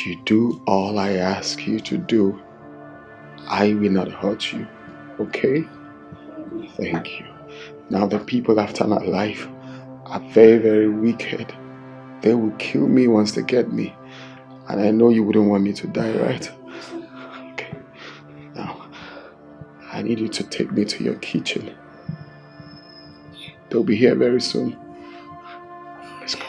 If you do all I ask you to do, I will not hurt you, okay? Thank you. Now the people after my life are very, very wicked. They will kill me once they get me. And I know you wouldn't want me to die, right? Okay. Now, I need you to take me to your kitchen. They'll be here very soon. Let's go.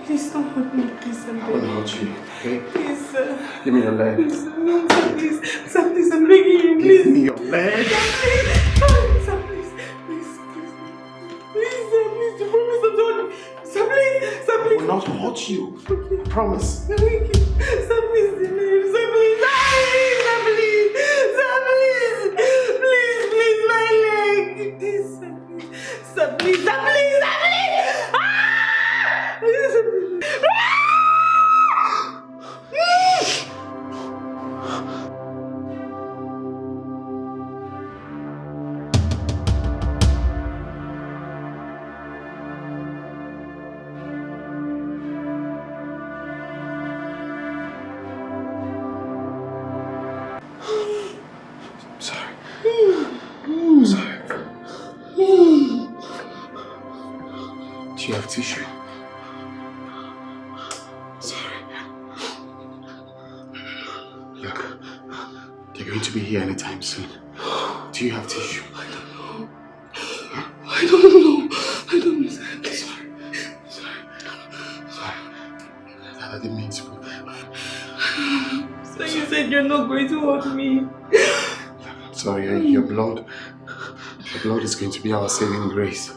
Please don't hurt me, please. I'm begging. I won't hurt you, okay? Please, sir. Give me your leg. Please, no, sir, please. Sir, please, I'm begging you, please. Give me your leg. Sir, please. Sir, please. Please, please. Please, sir, please. You promise not to hurt me. Sir, please. Sir, please. I will not hurt you. Okay. Promise. Sir, please. Sir, please. Sir, please. Sir, please. Sir, please. Sir, please. Please, please, my leg. Please, sir, please. Sir, please. Sir, please. Sir, please. Ah! Please, sir, please. Sorry. I'm sorry. Do you have tissue? Sorry. Look, they're going to be here anytime soon. Do you have tissue? I don't know. I don't know. Sorry. I didn't mean to. So you said you're not going to hurt me. Sorry, your blood is going to be our saving grace.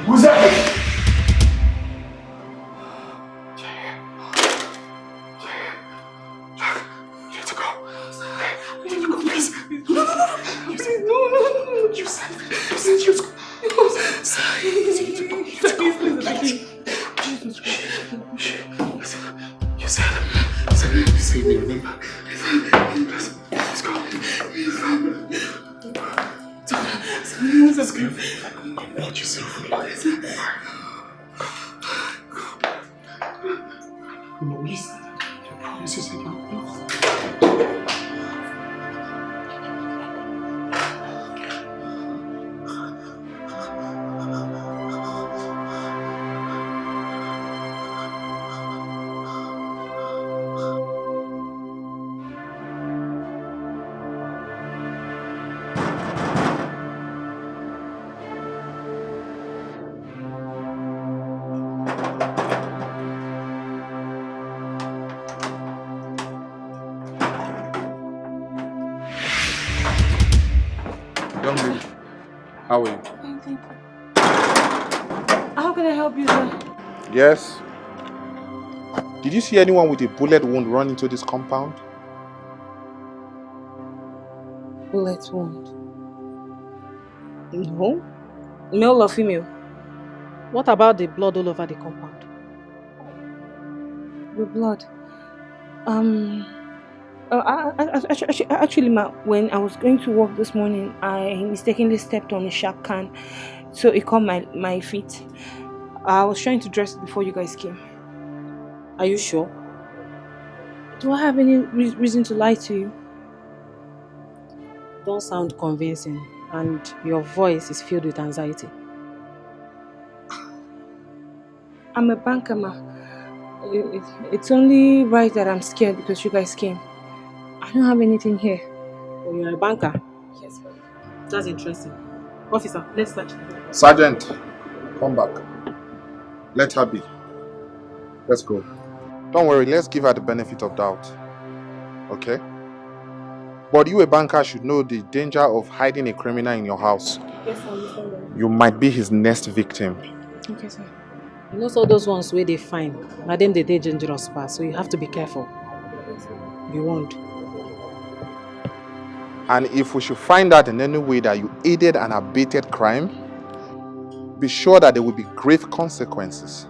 Who's that? You have to go. You have to go, please. No. Please, no. You said you was going. You said you saved me, remember? Let's go. Let's go. Watch yourself. No, you said that. I promise you said you would. Young lady, how are you? How can I help you, sir? Yes. Did you see anyone with a bullet wound run into this compound? Bullet wound? No. Male or female? What about the blood all over the compound? The blood? Actually, ma, when I was going to work this morning, I mistakenly stepped on a shark can, so it caught my feet. I was trying to dress it before you guys came. Are you sure? Do I have any reason to lie to you? Don't sound convincing, and your voice is filled with anxiety. I'm a banker, ma. It's only right that I'm scared because you guys came. I don't have anything here. Oh, you're a banker? Yes, ma'am. That's interesting. Officer, let's search. Sergeant, Come back. Let her be. Let's go. Don't worry, let's give her the benefit of doubt. Okay? But you, a banker, should know the danger of hiding a criminal in your house. Yes, I understand that. You might be his next victim. Okay, sir. You know, so those ones where they find, now them they dangerous pass, so you have to be careful. Be warned. And if we should find out in any way that you aided and abetted crime, be sure that there will be grave consequences.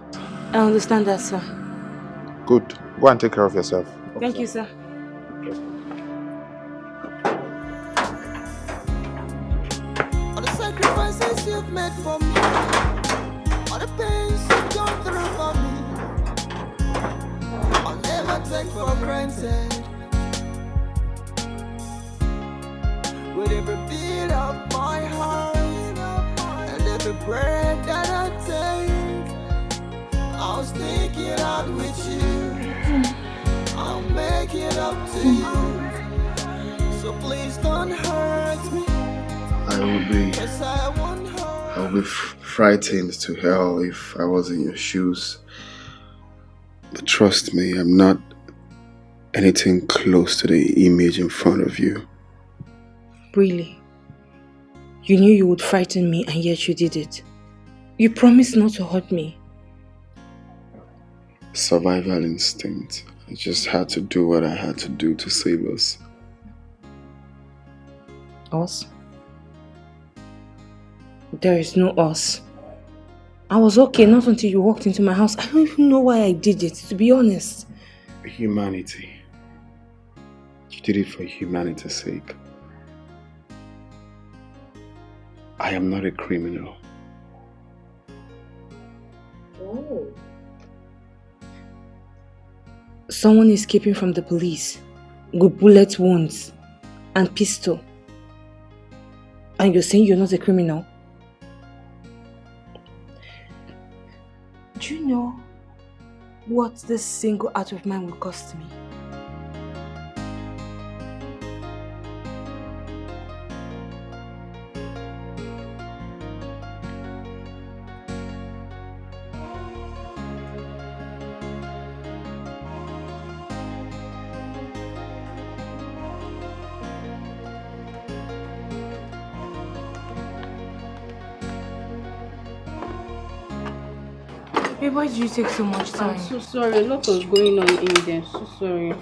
I understand that, sir. Good. Go and take care of yourself. Thank you, sir. All the sacrifices you've made for me, all the pains you've gone through for me, I'll never take for granted. With every beat of my heart and every breath that I take, I'll stick it out with you. I'll make it up to you. So please don't hurt me. I would be frightened to hell if I was in your shoes. But trust me, I'm not anything close to the image in front of you. Really? You knew you would frighten me and yet you did it. You promised not to hurt me. Survival instinct. I just had to do what I had to do to save us. Us? There is no us. I was okay not until you walked into my house. I don't even know why I did it, to be honest. Humanity. You did it for humanity's sake. I am not a criminal. Oh. Someone escaping from the police with bullet wounds and pistol. And you're saying you're not a criminal? Do you know what this single act of mine will cost me? Hey, why did you take so much time? I'm so sorry. A lot was going on in there. So sorry.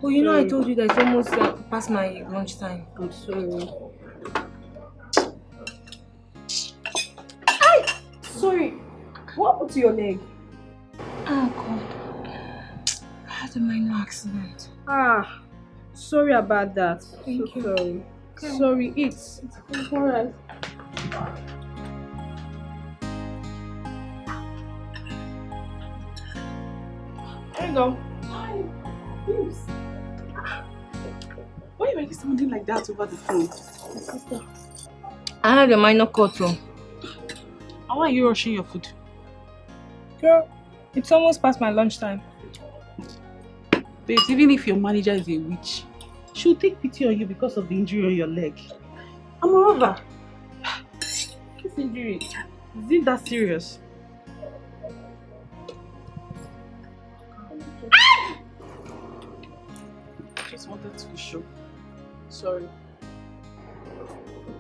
Oh, you know I told you that it's almost past my lunchtime. I'm sorry. Sorry. What happened to your leg? Oh, God. I had a minor accident. Ah, sorry about that. Thank you. Sorry. Okay. Sorry, it's alright. There you go. Hi, please. Why are you making something like that over the phone? My sister. I had a minor cut too. How are you rushing your food? Girl, it's almost past my lunchtime. Babes, even if your manager is a witch, she'll take pity on you because of the injury on your leg. And moreover, this injury, is it that serious? Just wanted to be sure. Sorry.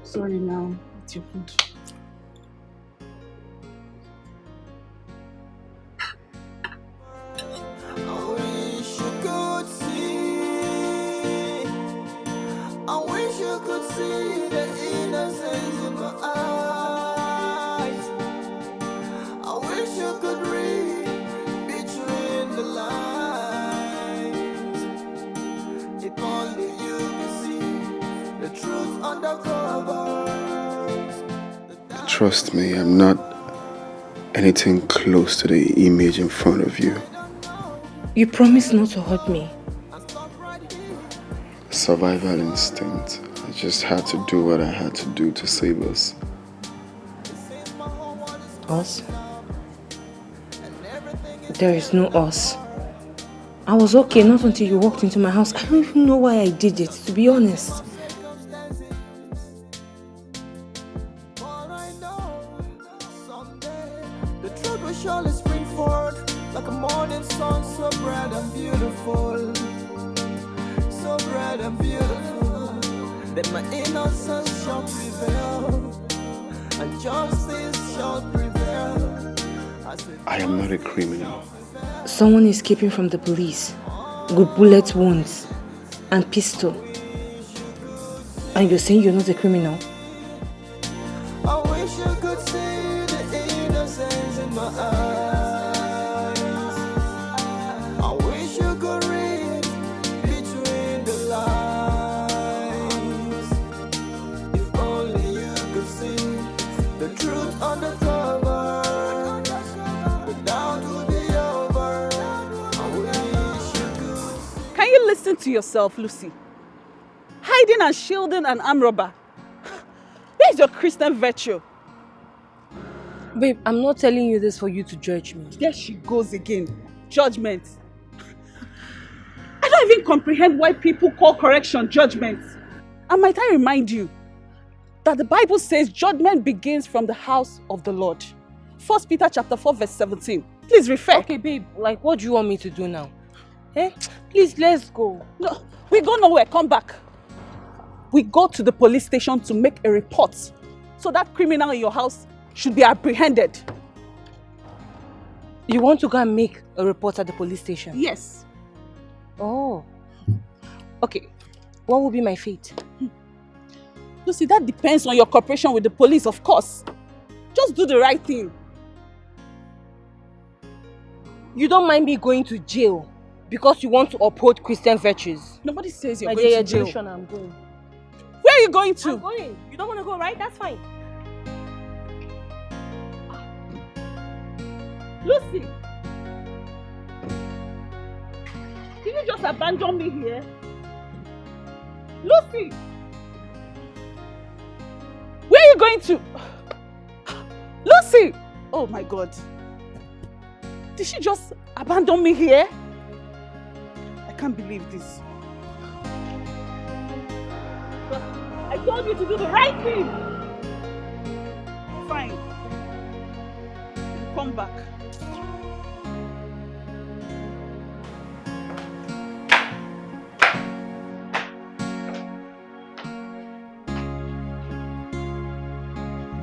Sorry now. It's your food. I wish you could see. I wish you could see the innocence in my eyes. I wish you could read between the lines. If only you could see the truth under covers. Trust me, I'm not anything close to the image in front of you. You promised not to hurt me. Survival instinct. I just had to do what I had to do to save us. Us? There is no us. I was okay not until you walked into my house. I don't even know why I did it, to be honest. bright and beautiful. That my innocence shall prevail, and justice shall prevail. I am not a criminal. Someone escaping from the police with bullet wounds and pistol. And you're saying you're not a criminal? I wish you could see the innocence in my eyes. I wish you could read between the lines. If only you could see the truth on the cover, the doubt would be over. I wish you could. Can you listen to yourself, Lucy? Hiding and shielding an armed robber. Where's your Christian virtue? Babe, I'm not telling you this for you to judge me. There she goes again. Judgment. I don't even comprehend why people call correction judgment. And might I remind you that the Bible says judgment begins from the house of the Lord. 1 Peter chapter 4 verse 17. Please refer. Okay, babe, like what do you want me to do now? Eh? Please, let's go. No, we go nowhere. Come back. We go to the police station to make a report so that criminal in your house should be apprehended. You want to go and make a report at the police station? Yes. Oh. Okay. What will be my fate? Lucy, that depends on your cooperation with the police, of course. Just do the right thing. You don't mind me going to jail because you want to uphold Christian virtues? Nobody says you're My going dear, to jail. I'm going. Where are you going to? I'm going. You don't want to go, right? That's fine. Lucy! Did you just abandon me here? Lucy! Where are you going to? Lucy! Oh my God. Did she just abandon me here? I can't believe this. But I told you to do the right thing. Fine. Come back.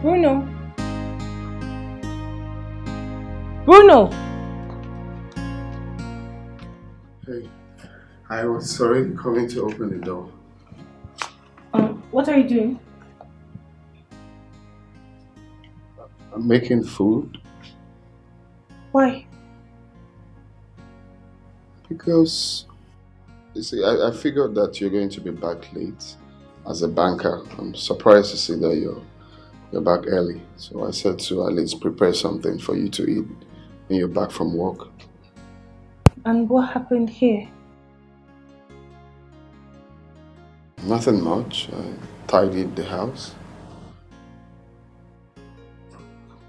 Bruno. Bruno! Hey, I was already coming to open the door. What are you doing? I'm making food Why? because, you see, I figured that you're going to be back late as a banker. I'm surprised to see that you're back early. So I said to at least prepare something for you to eat when you're back from work. And what happened here? Nothing much. I tidied the house.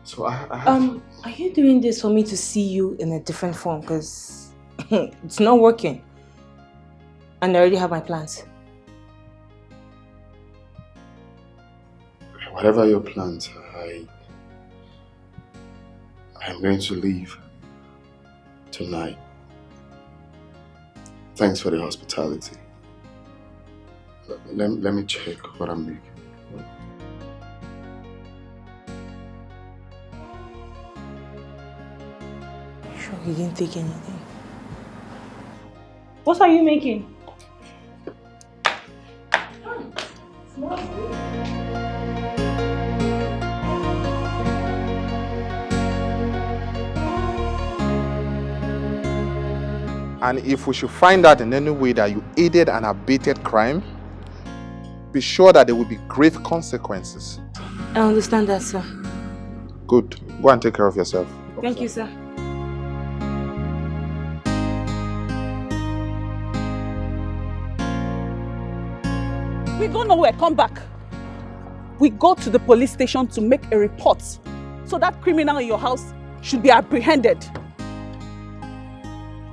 So I have... Are you doing this for me to see you in a different form? Because it's not working. And I already have my plans. Whatever your plans, I'm going to leave tonight. Thanks for the hospitality. Let me check what I'm making. Sure, you didn't take anything. What are you making? And if we should find out in any way that you aided and abetted crime, be sure that there will be grave consequences. I understand that, sir. Good. Go and take care of yourself. Thank you, sir. We go nowhere. Come back. We go to the police station to make a report so that criminal in your house should be apprehended.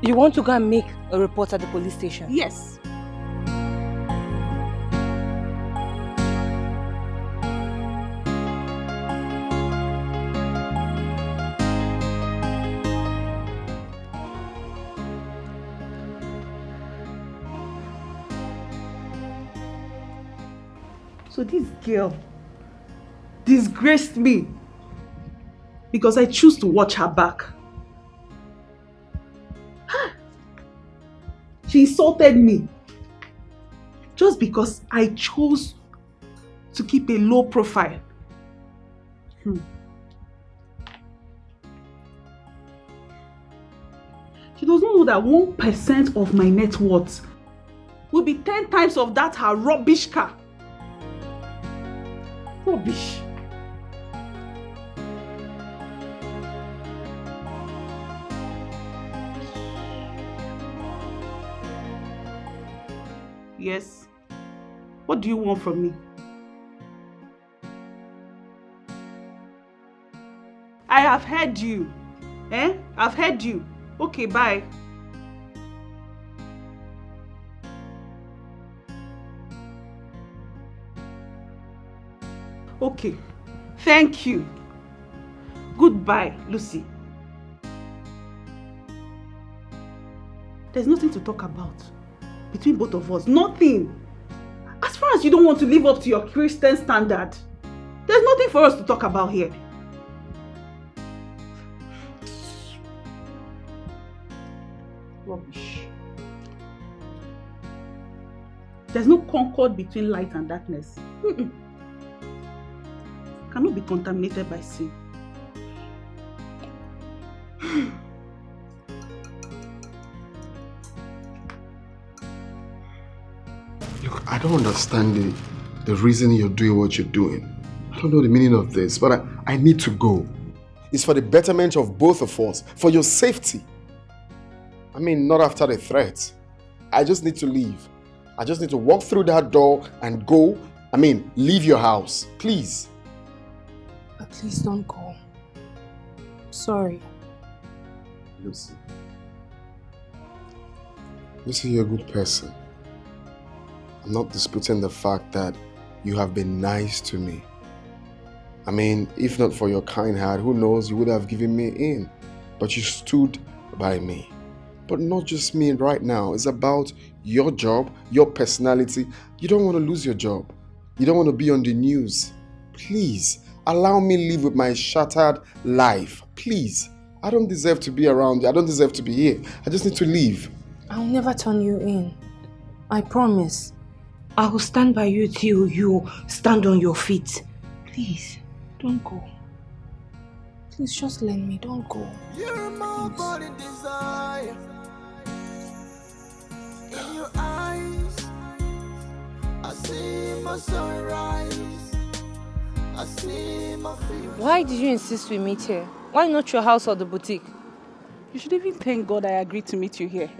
You want to go and make a report at the police station? Yes. So this girl disgraced me because I choose to watch her back. She insulted me just because I chose to keep a low profile. She doesn't know that 1% of my net worth will be 10 times of that her rubbish car. Rubbish. Yes. What do you want from me? I have heard you. I've heard you. Okay, bye. Okay. Thank you. Goodbye, Lucy. There's nothing to talk about between both of us. Nothing. As far as you don't want to live up to your Christian standard, there's nothing for us to talk about here. Rubbish. There's no concord between light and darkness. Cannot be contaminated by sin. Look, I don't understand the reason you're doing what you're doing. I don't know the meaning of this, but I need to go. It's for the betterment of both of us, for your safety. I mean, not after the threat. I just need to leave. I just need to walk through that door and go. I mean, leave your house. Please. But please don't go. Sorry. Lucy. Lucy, you're a good person. I'm not disputing the fact that you have been nice to me. I mean, if not for your kind heart, who knows, you would have given me in. But you stood by me. But not just me right now. It's about your job, your personality. You don't want to lose your job. You don't want to be on the news. Please, allow me live with my shattered life. Please. I don't deserve to be around you. I don't deserve to be here. I just need to leave. I'll never turn you in. I promise. I will stand by you till you stand on your feet. Please, don't go. Please just let me, don't go. You're my body desire. In your eyes, I see my sunrise. I see my future. Why did you insist we meet here? Why not your house or the boutique? You should even thank God I agreed to meet you here.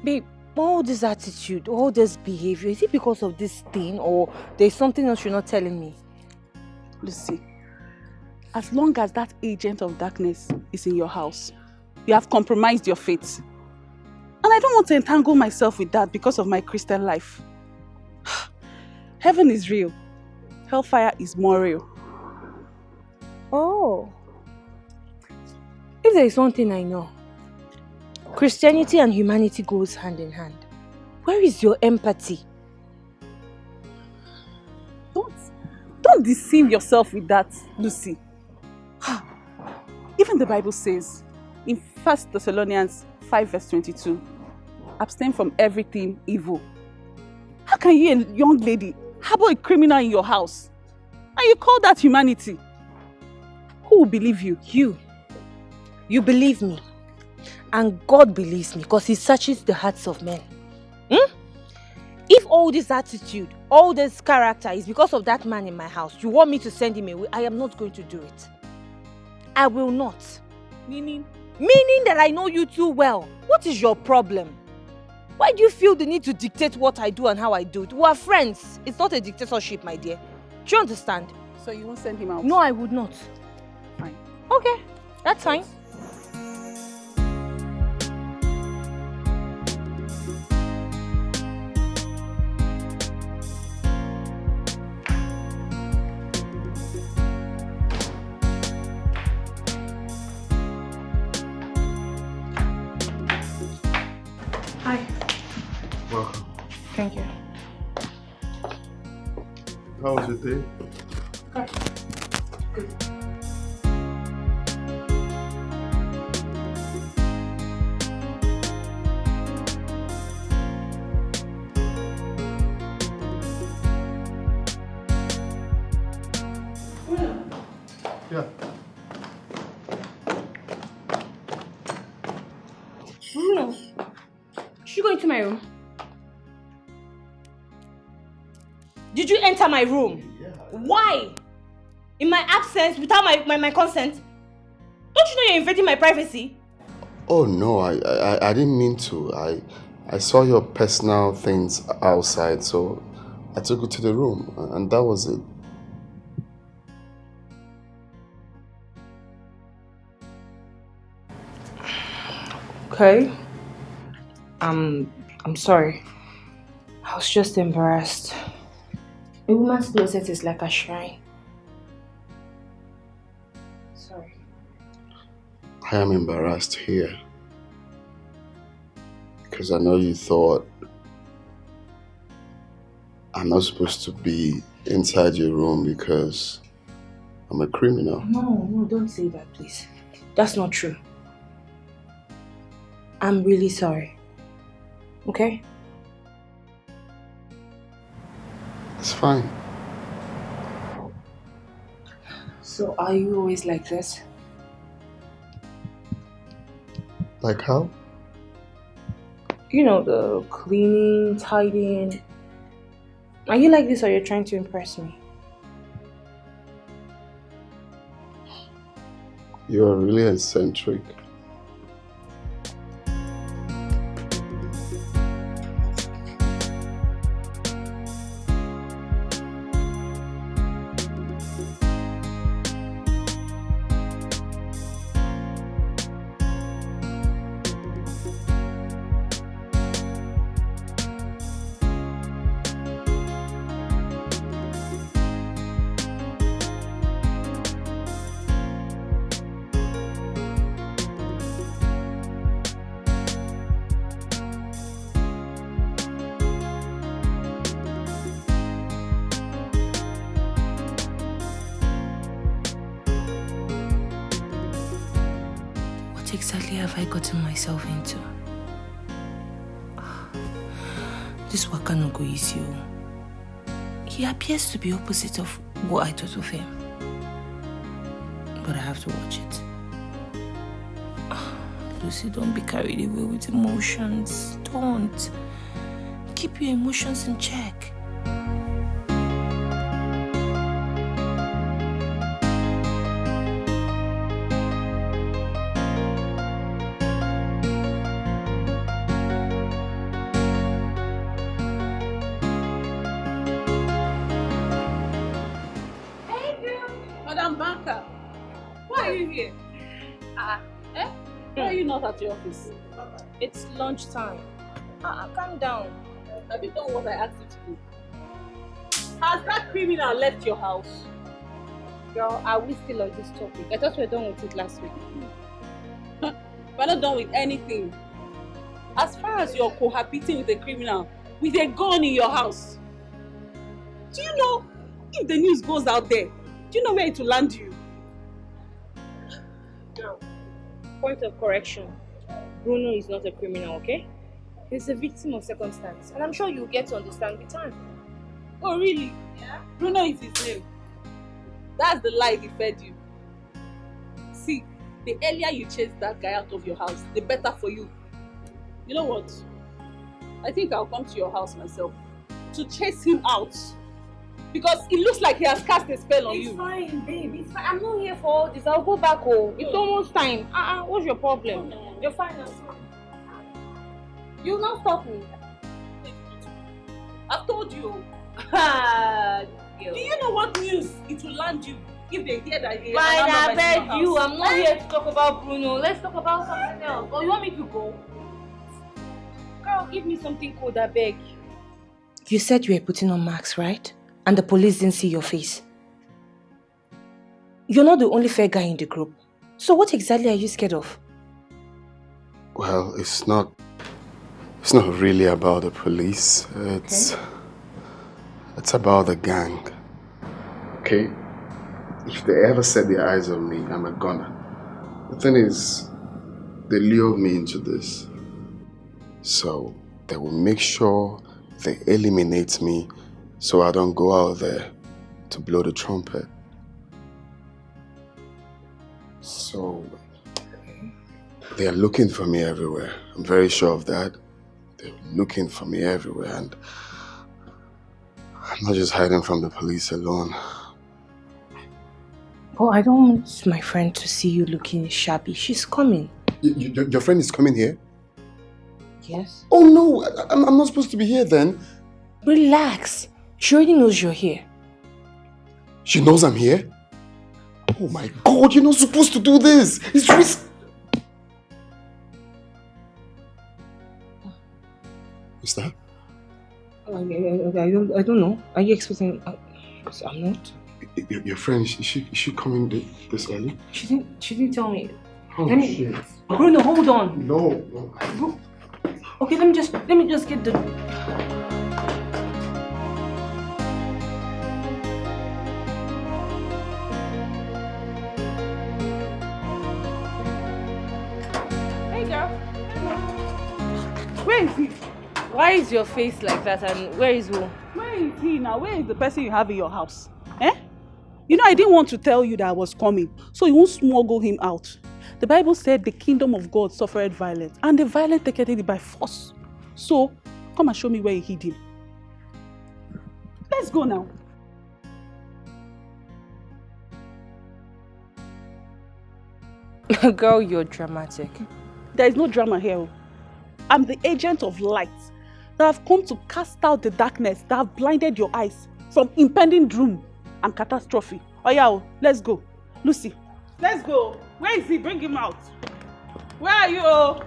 Babe, all this attitude, all this behavior, is it because of this thing or there's something else you're not telling me? Lucy, as long as that agent of darkness is in your house, you have compromised your faith. And I don't want to entangle myself with that because of my Christian life. Heaven is real. Hellfire is more real. Oh. If there is one thing I know, Christianity and humanity goes hand in hand. Where is your empathy? Don't deceive yourself with that, Lucy. Even the Bible says in 1 Thessalonians 5 verse 22, abstain from everything evil. How can you, a young lady, harbor a criminal in your house? And you call that humanity? Who will believe you? You. You believe me. And God believes me because He searches the hearts of men. If all this attitude, all this character is because of that man in my house, you want me to send him away, I am not going to do it. I will not. Meaning? Meaning that I know you too well. What is your problem? Why do you feel the need to dictate what I do and how I do it? We are friends. It's not a dictatorship, my dear. Do you understand? So you won't send him out? No, I would not. Fine. Okay, that's fine. Hi. Welcome. Thank you. How was your day? Good. Yeah. Bruno, should you go into my room? Did you enter my room? Yeah. Why? In my absence, without my consent? Don't you know you're invading my privacy? Oh no, I didn't mean to. I saw your personal things outside, so I took it to the room, and that was it. Okay. I'm sorry. I was just embarrassed. A woman's closet is like a shrine. Sorry. I am embarrassed here. Because I know you thought I'm not supposed to be inside your room because I'm a criminal. No, don't say that, please. That's not true. I'm really sorry. Okay? It's fine. So are you always like this? Like how? You know, the cleaning, tidying. Are you like this or you're trying to impress me? You're really eccentric. What exactly have I gotten myself into? This waka no go easy. He appears to be opposite of what I thought of him. But I have to watch it. Lucy, don't be carried away with emotions. Don't. Keep your emotions in check. Not at your office. It's lunchtime. Calm down. Have you done what I asked you to do? Has that criminal left your house? Girl, are we still on this topic? I thought we were done with it last week. We're not done with anything. As far as you're cohabiting with a criminal with a gun in your house, do you know if the news goes out there, do you know where it will land you? Girl. Point of correction. Bruno is not a criminal, okay? He's a victim of circumstance. And I'm sure you'll get to understand with time. Oh, really? Yeah. Bruno is his name. That's the lie he fed you. See, the earlier you chase that guy out of your house, the better for you. You know what? I think I'll come to your house myself to chase him out. Because it looks like he has cast a spell on you. It's fine, babe. It's fine. I'm not here for all this. I'll go back home. It's almost time. What's your problem? You're fine. You'll not stop me. I've told you. Do you know what news it will land you if they hear that he Fine, I beg you. I'm not here to talk about Bruno. Let's talk about something else. Or you want me to go? Girl, give me something cold, I beg. You said you were putting on masks, right? And the police didn't see your face. You're not the only fair guy in the group. So what exactly are you scared of? Well, it's not really about the police. It's about the gang. okay? If they ever set their eyes on me, I'm a goner. The thing is, they lured me into this. So they will make sure they eliminate me so I don't go out there to blow the trumpet. So they are looking for me everywhere. I'm very sure of that. They're looking for me everywhere, and I'm not just hiding from the police alone. Oh, I don't want my friend to see you looking shabby. She's coming. Your friend is coming here? Yes. Oh no, I'm not supposed to be here then. Relax. She already knows you're here. She knows I'm here? Oh my God, you're not supposed to do this. It's risky. What's that? I don't know. Are you expecting? Because I'm not. Your friend, is she coming this early? She didn't tell me. Oh shit. Bruno, hold on. No. Okay, let me just get the. Hey girl. Where is he? Why is your face like that, and where is who? Where is he now? Where is the person you have in your house? Eh? You know, I didn't want to tell you that I was coming, so you won't smuggle him out. The Bible said the kingdom of God suffered violence, and the violent take it by force. So, come and show me where you hid him. Let's go now. Girl, you're dramatic. There is no drama here. I'm the agent of light that have come to cast out the darkness that have blinded your eyes from impending doom and catastrophe. Oh yeah, let's go. Lucy, let's go. Where is he? Bring him out. Where are you?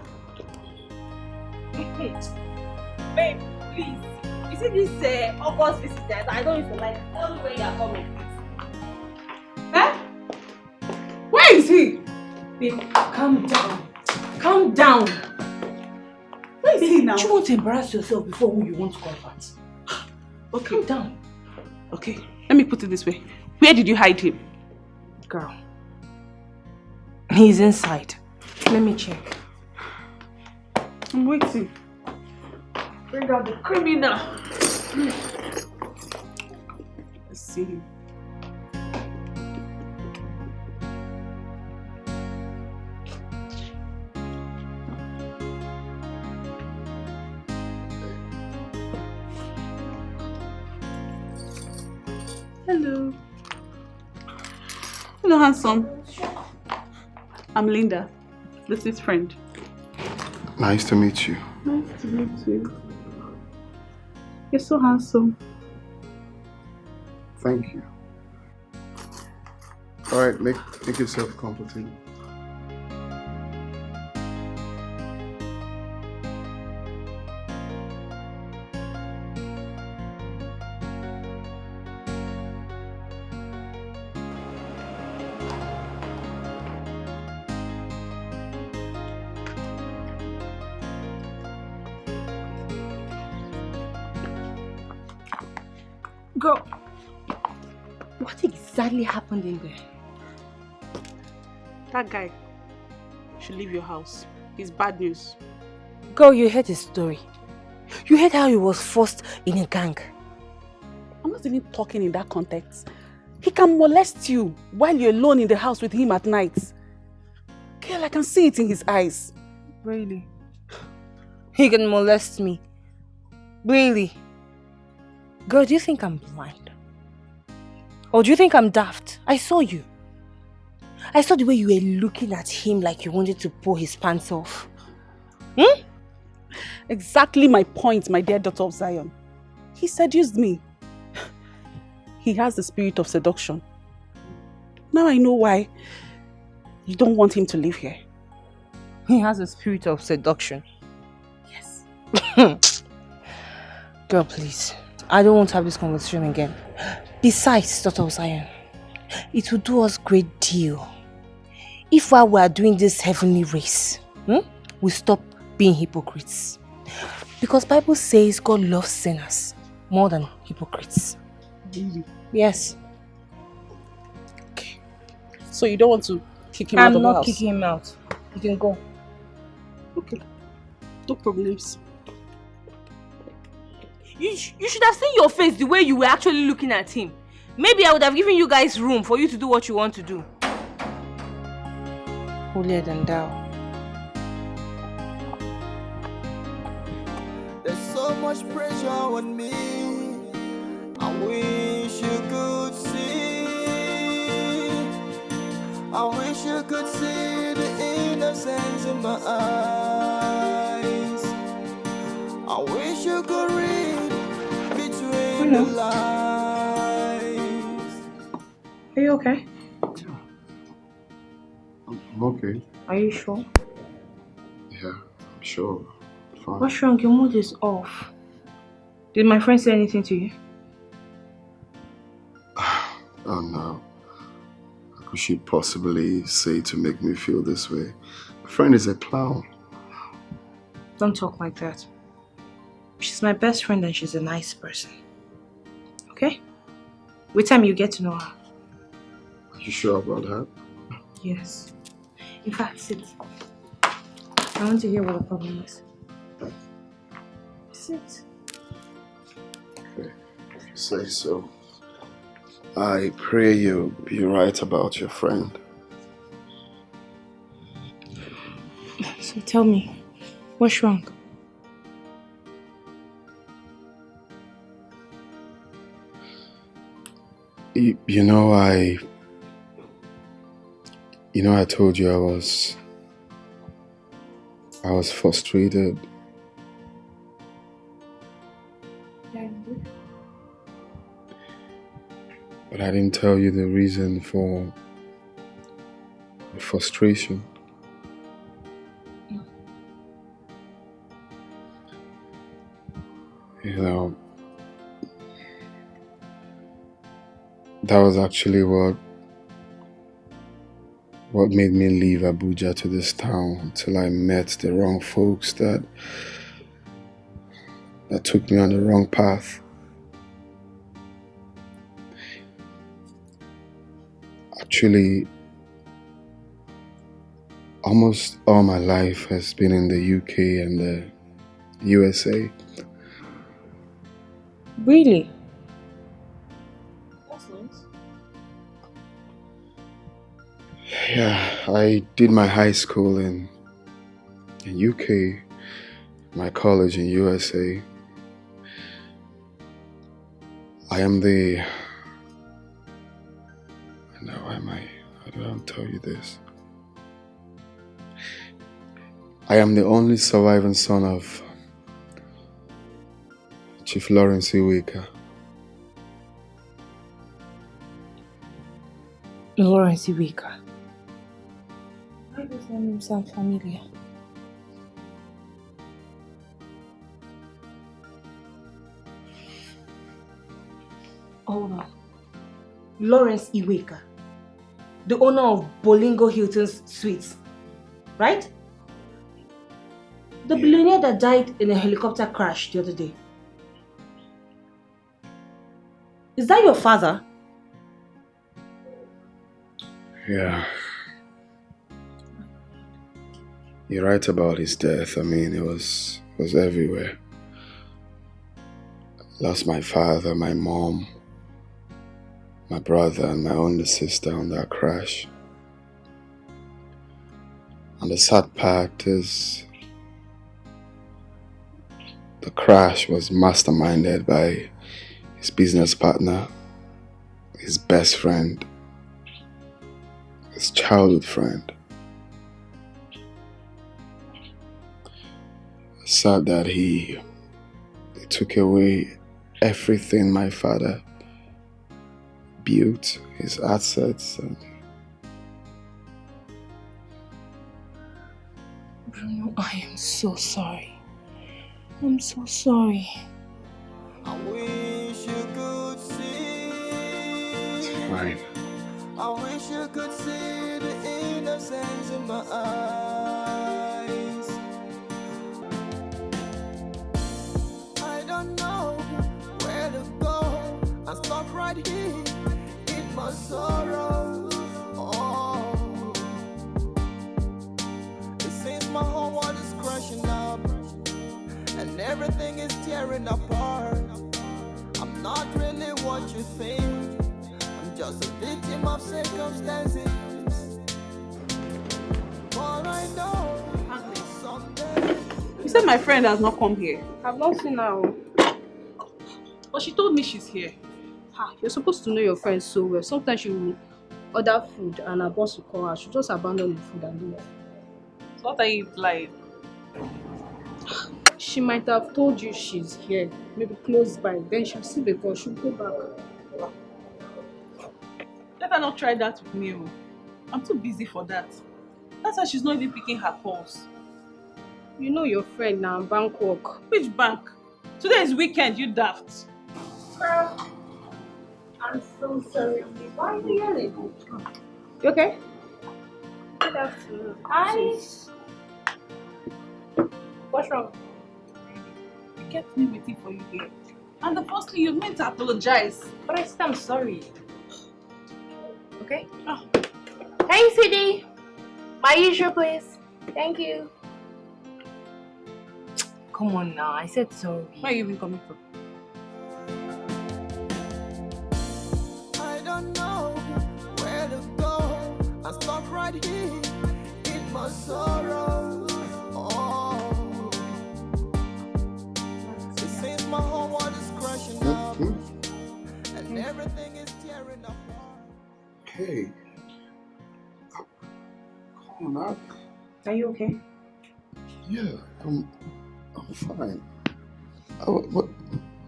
Babe, please. You see this August visitors? I don't even like. Tell me where you are coming. Eh? Where is he? Babe, calm down. Calm down. Where is he now? Do you want to embarrass yourself before who you want to comfort? Okay. Calm down. Okay, let me put it this way. Where did you hide him? Girl. He's inside. Let me check. I'm waiting. Bring out the criminal. Let's see him. Hello. Hello, handsome. I'm Linda, Lucy's friend. Nice to meet you. Nice to meet you. You're so handsome. Thank you. Alright, make yourself comfortable. Girl, what exactly happened in there? That guy should leave your house. It's bad news. Girl, you heard his story. You heard how he was forced in a gang. I'm not even talking in that context. He can molest you while you're alone in the house with him at night. Girl, I can see it in his eyes. Really? He can molest me? Really? Girl, do you think I'm blind? Or do you think I'm daft? I saw you. I saw the way you were looking at him like you wanted to pull his pants off. Exactly my point, my dear daughter of Zion. He seduced me. He has the spirit of seduction. Now I know why you don't want him to live here. He has a spirit of seduction. Yes. Girl, please. I don't want to have this conversation again. Besides, daughter of Zion, it will do us great deal if while we are doing this heavenly race, we stop being hypocrites. Because Bible says God loves sinners more than hypocrites. Really? Yes. So you don't want to kick him out I'm of the house? not kicking him out. You can go. Okay. No problems. You should have seen your face the way you were actually looking at him. Maybe I would have given you guys room for you to do what you want to do. Holier than thou. There's so much pressure on me. I wish you could see. I wish you could see the innocence in my eyes. I wish you could read between the lines. Are you okay? I'm okay. Are you sure? Yeah, I'm sure. Fine. What's wrong? Your mood is off. Did my friend say anything to you? Oh no. What could she possibly say to make me feel this way? My friend is a clown. Don't talk like that. She's my best friend and she's a nice person. Okay? With time you get to know her. Are you sure about that? Yes. In fact, sit. I want to hear what the problem is. Sit. Okay, if you say so. I pray you'll be right about your friend. So tell me, what's wrong? You know, I told you I was frustrated. But I didn't tell you the reason for the frustration. You know, that was actually what made me leave Abuja to this town until I met the wrong folks that took me on the wrong path. Actually, almost all my life has been in the UK and the USA. Really? That's nice. Yeah, I did my high school in UK, my college in USA. I am the... How do I tell you this? I am the only surviving son of Chief Lawrence Iweka. Lawrence Iweka. Why does that name sound familiar? Hold on. Lawrence Iweka, the owner of Bolingo Hilton's Suites, right? The billionaire that died in a helicopter crash the other day. Is that your father? Yeah. You're right about his death. I mean, it was everywhere. Lost my father, my mom, my brother, and my older sister on that crash. And the sad part is the crash was masterminded by his business partner, his best friend, his childhood friend. It's sad that he took away everything my father built, his assets. And Bruno, I am so sorry. I'm so sorry. I wish you could see. it's fine. I wish you could see the innocence in my eyes. I don't know where to go. I'm stuck right here in my sorrow. Oh. everything is tearing apart. I'm not really what you think. I'm just a victim of circumstances. But I know someday. You said my friend has not come here. I've not seen her. But she told me she's here. You're supposed to know your friends so well. Sometimes you order food and her boss will call her. She'll just abandon the food and do it. So what are you implying? She might have told you she's here, maybe close by. Then she'll see the call, she'll go back. Let her not try that with me. I'm too busy for that. That's why she's not even picking her calls. You know your friend now, bank work. Which bank? Today is weekend, you daft. I'm so sorry. Why are you yelling? You okay? Good afternoon. Hi. What's wrong? You kept me waiting for you here. And the first thing you meant to apologize. But I said I'm sorry. Okay? Oh. Hey, sweetie. My usual place. Thank you. Come on now. I said sorry. Where are you even coming from? I don't know where to go. I stop right here in my sorrow. Oh, it seems my whole world is crashing up, and everything is tearing apart. Hey. Come on up. Are you okay? Yeah, I'm fine.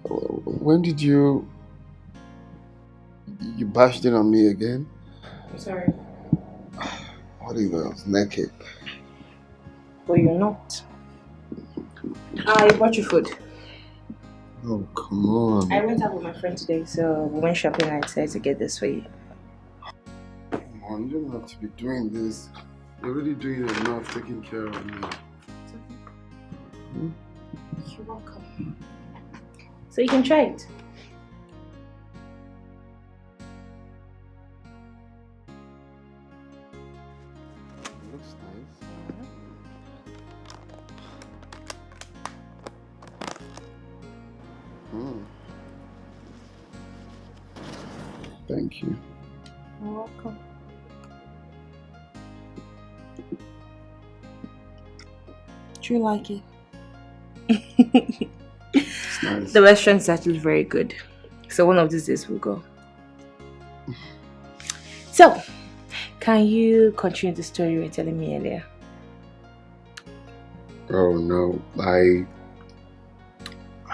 When did you bashed in on me again? I'm sorry. What if I was naked? But you're not. I bought you food. Oh, come on. I went out with my friend today, so we went shopping and I decided to get this for you. Come on, you don't have to be doing this. You're already doing enough taking care of me. You're welcome. So you can try it. It looks nice. Thank you. You're welcome. Do you like it? It's nice. The restaurant's actually very good. So one of these days we'll go. So, can you continue the story you were telling me earlier? Oh no, I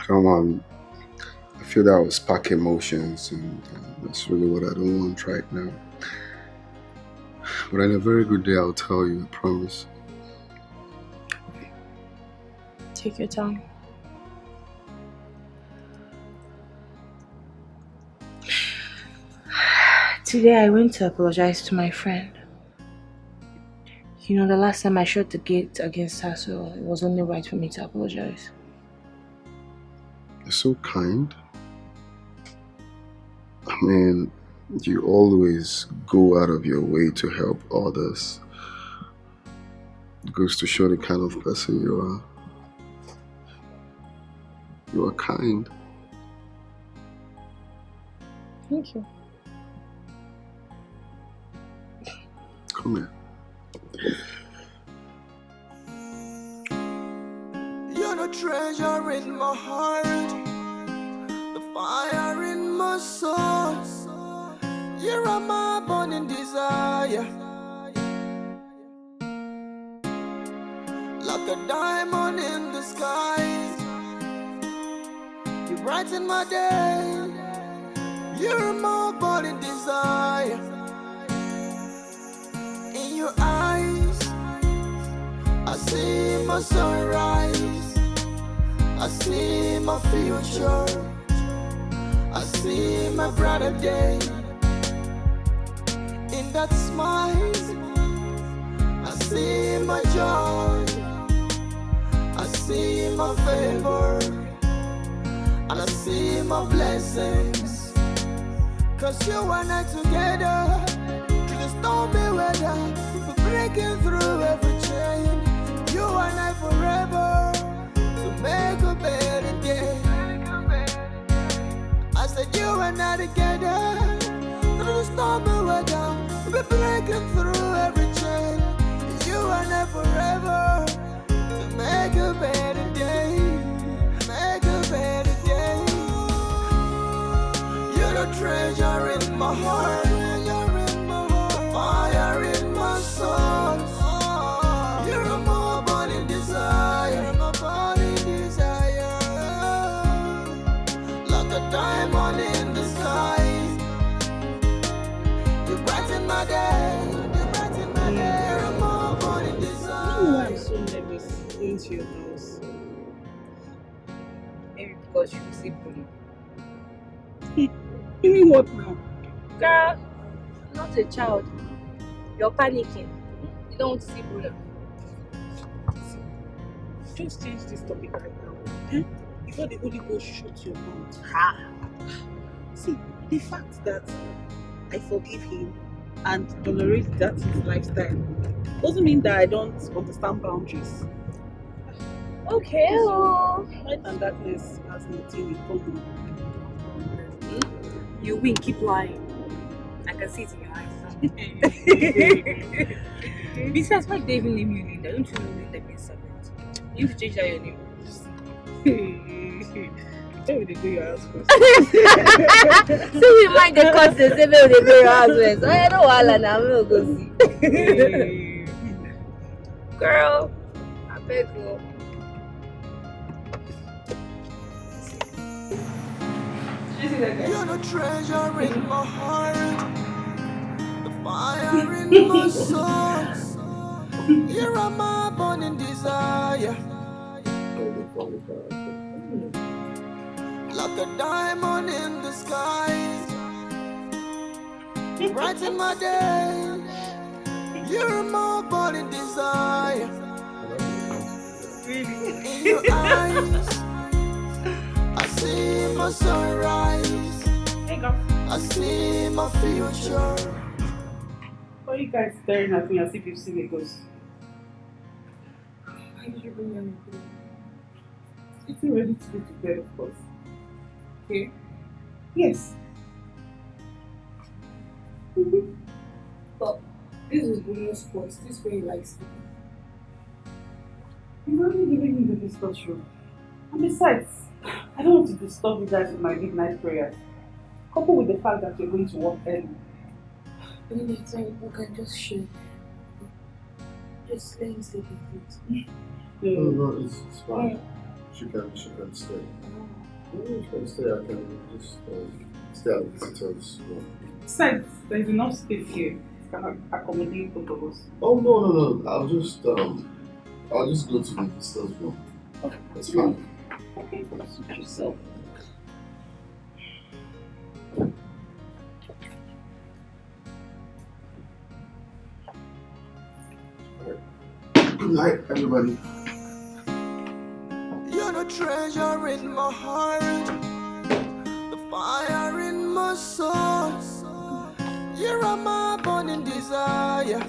don't want. I feel that will spark emotions, and that's really what I don't want right now. But on a very good day, I'll tell you. I promise. Take your time. Today I went to apologize to my friend. You know, the last time I shut the gate against her, so it was only right for me to apologize. You're so kind. I mean, you always go out of your way to help others. It goes to show the kind of person you are. You are kind. Thank you. Come here. You're the treasure in my heart, the fire in my soul. You're my burning desire, like a diamond in the sky. You brighten my day. You're my burning desire. In your eyes, I see my sunrise. I see my future. I see my brighter day. In that smile, I see my joy. I see my favor. And I see my blessings. 'Cause you and I together, through the stormy weather, we're breaking through every chain. You and I forever, to make a better I together. Through the storm and weather, we're breaking through every chain. You and I forever to make a better day. Make a better day. You're the treasure in my heart. Fire in my soul. You're a more burning desire. My burning desire. Like a diamond in the sky. You brighten my day. You brighten my day. You're a more burning desire. I'm so nervous going to your house. Maybe because you see bully. You mean what now? Girl, I'm not a child. You're panicking. You don't want to see bully. Just change this topic right now. Eh? Before the Holy Ghost shut your mouth. See, the fact that I forgive him and tolerate that his lifestyle doesn't mean that I don't understand boundaries. Okay. Light and darkness has nothing in common. You win, keep lying. I can see it in your eyes. Besides, why did they even name you Linda? Don't you know Linda means servant? You need to change that your name. Tell me they go your house first. So we mind the concept, say they go your house first. I don't want now, we'll go see. Girl, I beg you. You're the treasure in my heart, the fire in my soul. You're a my burning desire, like a diamond in the sky. You brighten my day. You're my burning desire. In your eyes, I see my sunrise. I see my future. Why are you guys staring at me as if you've seen a ghost? Why did you bring them? It's ready to go to bed, of course. Okay? Yes. But this is Bruno's spot. This is where he likes sleeping. You've already given me the discussion. And besides, I don't want to disturb you guys with my midnight prayers. Coupled with the fact that you're going to work early. Anytime we can just share. Just let him sleep in No, it's fine. She can stay. She can stay. I can just stay at the visitor's room. Besides, there's enough space here. It can accommodate both of us. Oh no! I'll just go to the visitor's room. Okay. It's fine. Okay, suit yourself. Good night, everybody. You're the treasure in my heart, the fire in my soul. You're a my burning desire,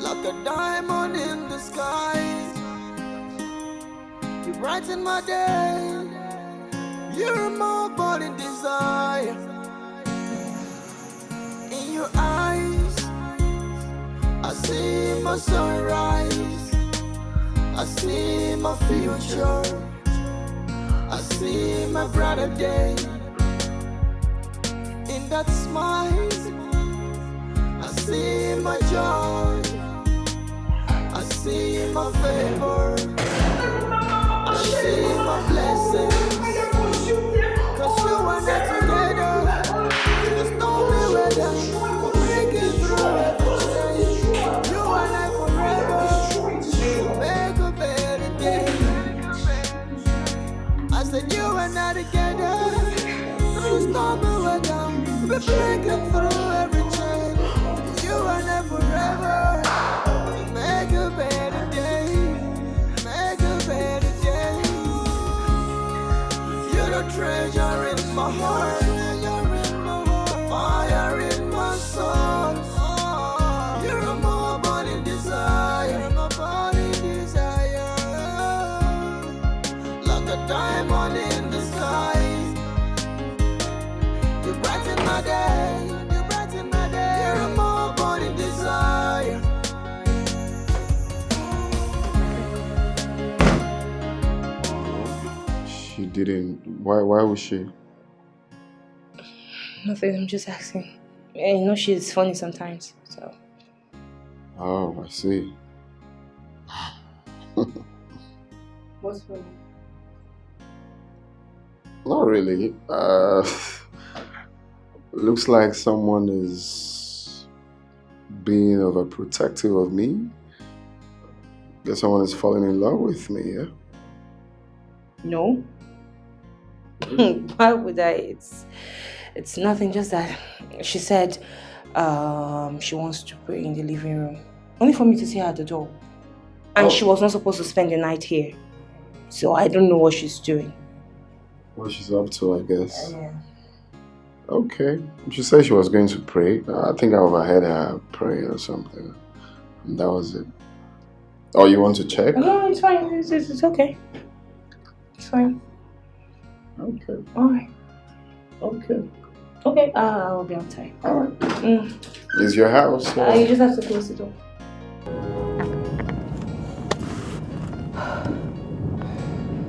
like a diamond in the sky. You brighten my day. You're my burning desire. In your eyes, I see my sunrise. I see my future. I see my brighter day. In that smile, I see my joy. I see my favor. I see my blessings. Cause you and I together. There's no way weather. We're breaking through every change. You and I forever. We'll make a better day. I said you and I together. Through storm and weather. We're breaking through every change. You and I forever. We'll make a better day. Make a better day. You're the treasure in my heart. Fire in my soul. You're a more burning desire. My burning desire. Like a diamond in the didn't. Why was she? Nothing, I'm just asking. You know she's funny sometimes, so. Oh, I see. What's funny? Not really. Looks like someone is being overprotective of me. Guess someone is falling in love with me, yeah? No. Why would I? It's nothing, just that she said she wants to pray in the living room. Only for me to see her at the door. And she was not supposed to spend the night here. So I don't know what she's doing. What she's up to, I guess. Yeah. Okay. She said she was going to pray. I think I overheard her pray or something. And that was it. Oh, you want to check? No, it's fine. It's okay. It's fine. Okay. Alright. Okay. Okay, I'll be on time. Alright. It's your house. So. You just have to close the door.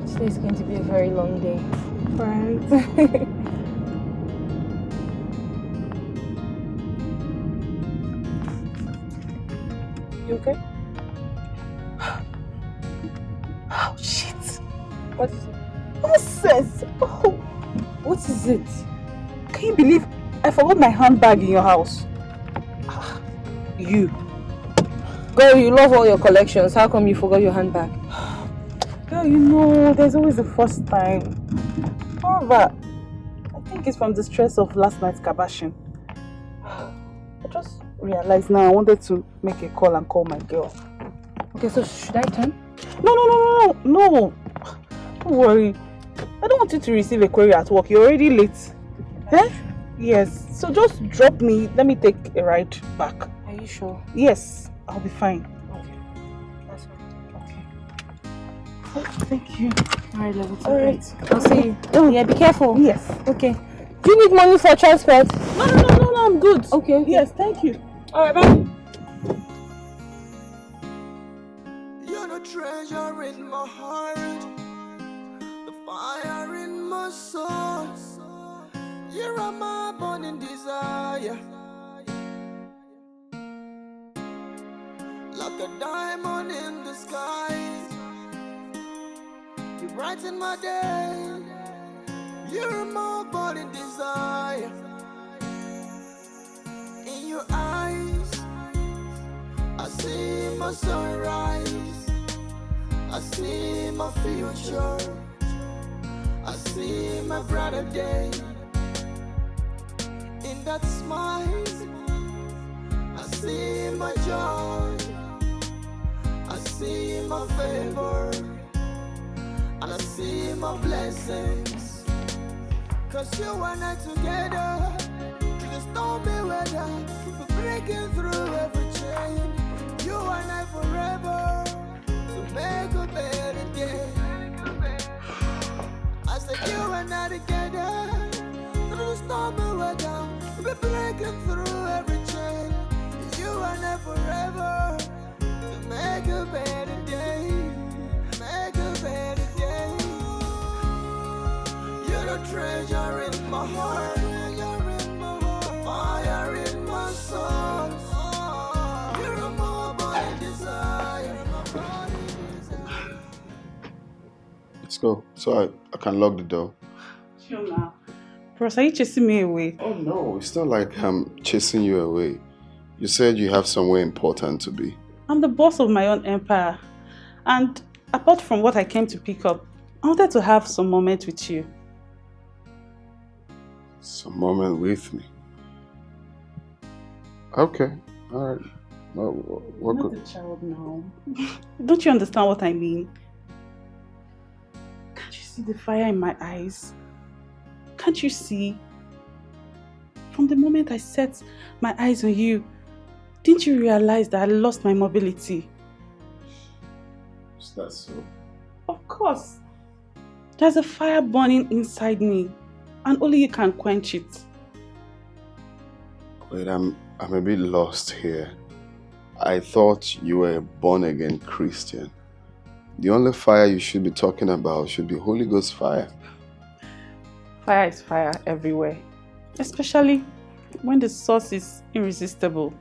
Today's going to be a very long day. Right. You okay? Oh, shit. What is it? Nonsense! Oh, what is it? Can you believe I forgot my handbag in your house? You. Girl, you love all your collections. How come you forgot your handbag? Girl, you know, there's always the first time. However, I think it's from the stress of last night's kabashing. I just realized now I wanted to make a call and call my girl. Okay, so should I turn? No. Don't worry. I don't want you to receive a query at work. You're already late. Eh? Yes. So just drop me. Let me take a ride back. Are you sure? Yes. I'll be fine. Okay. That's fine. Okay. Oh, thank you. Alright, level 2. Alright. I'll see you. Oh, yeah, be careful. Yes. Okay. Do you need money for transport? No, I'm good. Okay. Yes, thank you. Alright, bye. You're the treasure in my heart, the fire in my soul. You're my burning desire, like a diamond in the sky. You brighten my day. You're my burning desire. In your eyes, I see my sunrise. I see my future. I see my brighter day. In that smile, I see my joy. I see my favor. And I see my blessings. 'Cause you and I together, through the stormy weather, we're breaking through every chain. You and I forever, to make a better day. I said you and I together, through the stormy weather, we're breaking through every chain. You and I forever, to make a better day. Make a better day. You're the treasure in my heart, fire in my soul. You're a more body desire. Let's go. So I can lock the door. Sure now. Bros, are you chasing me away? Oh no, it's not like I'm chasing you away. You said you have somewhere important to be. I'm the boss of my own empire. And apart from what I came to pick up, I wanted to have some moment with you. Some moment with me. Okay, alright. What I'm not could... a child now. Don't you understand what I mean? Can't you see the fire in my eyes? Can't you see? From the moment I set my eyes on you, didn't you realize that I lost my mobility? Is that so? Of course. There's a fire burning inside me, and only you can quench it. Wait, I'm a bit lost here. I thought you were a born-again Christian. The only fire you should be talking about should be Holy Ghost fire. Fire is fire everywhere, especially when the source is irresistible.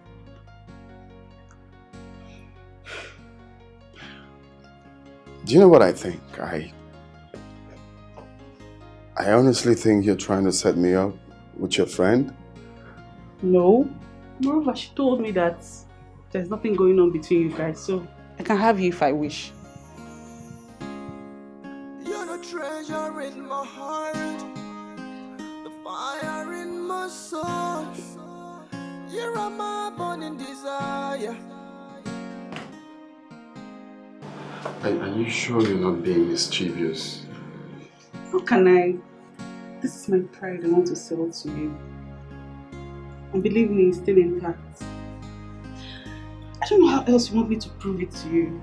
Do you know what I think? I honestly think you're trying to set me up with your friend. No. Moreover, she told me that there's nothing going on between you guys, so I can have you if I wish. You're the treasure in my heart, the fire in my soul. You're my burning desire. Are you sure you're not being mischievous? How can I? This is my pride I want to sell to you. And believe me, it's still intact. I don't know how else you want me to prove it to you.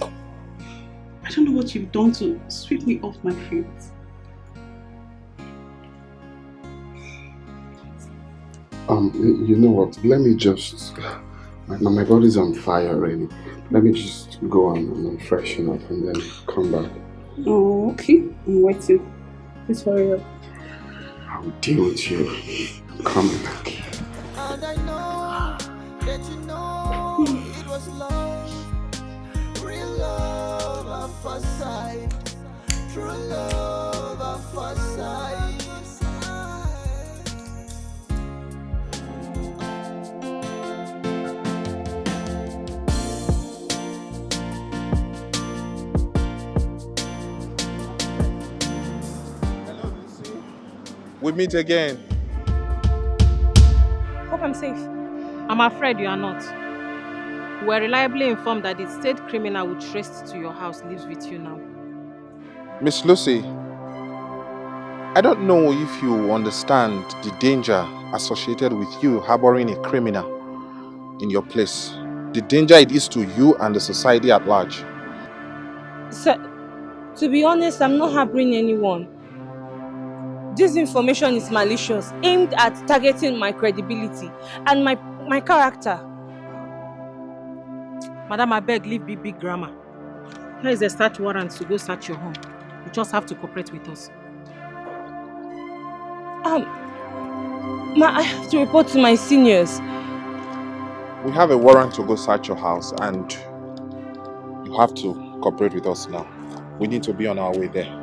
I don't know what you've done to sweep me off my feet. You know what? Let me just... My body's on fire already. Let me just go on and freshen up and then come back. Oh, okay. I'm waiting. Please hurry up. I'll deal with you. I'm coming back. And I know that you know it was love, real love at first sight, true love at first sight. We meet again. Hope I'm safe. I'm afraid you are not. We were reliably informed that the state criminal who traced to your house lives with you now. Miss Lucy, I don't know if you understand the danger associated with you harboring a criminal in your place. The danger it is to you and the society at large. Sir, to be honest, I'm not harboring anyone. This information is malicious, aimed at targeting my credibility and my character. Madam, I beg, leave big grammar. Here is a search warrant to go search your home. You just have to cooperate with us. I have to report to my seniors. We have a warrant to go search your house and you have to cooperate with us now. We need to be on our way there.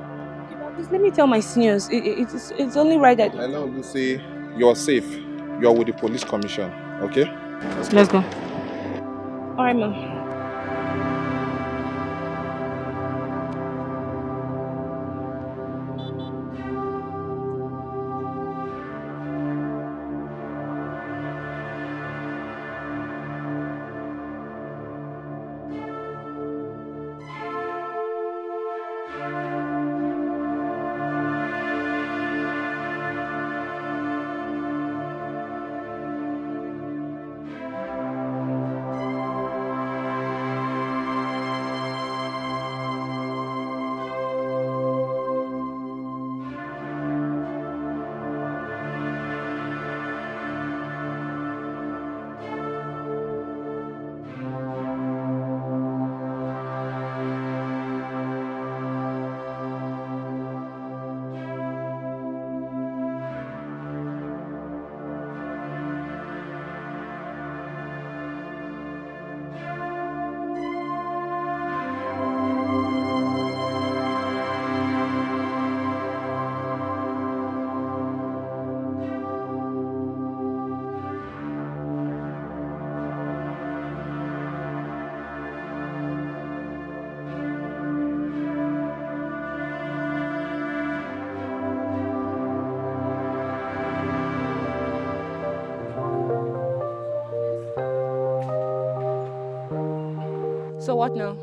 Please let me tell my seniors. It's only right that... Hello, Lucy. You're safe. You're with the police commission, okay? Let's go. Alright, ma'am. So what now?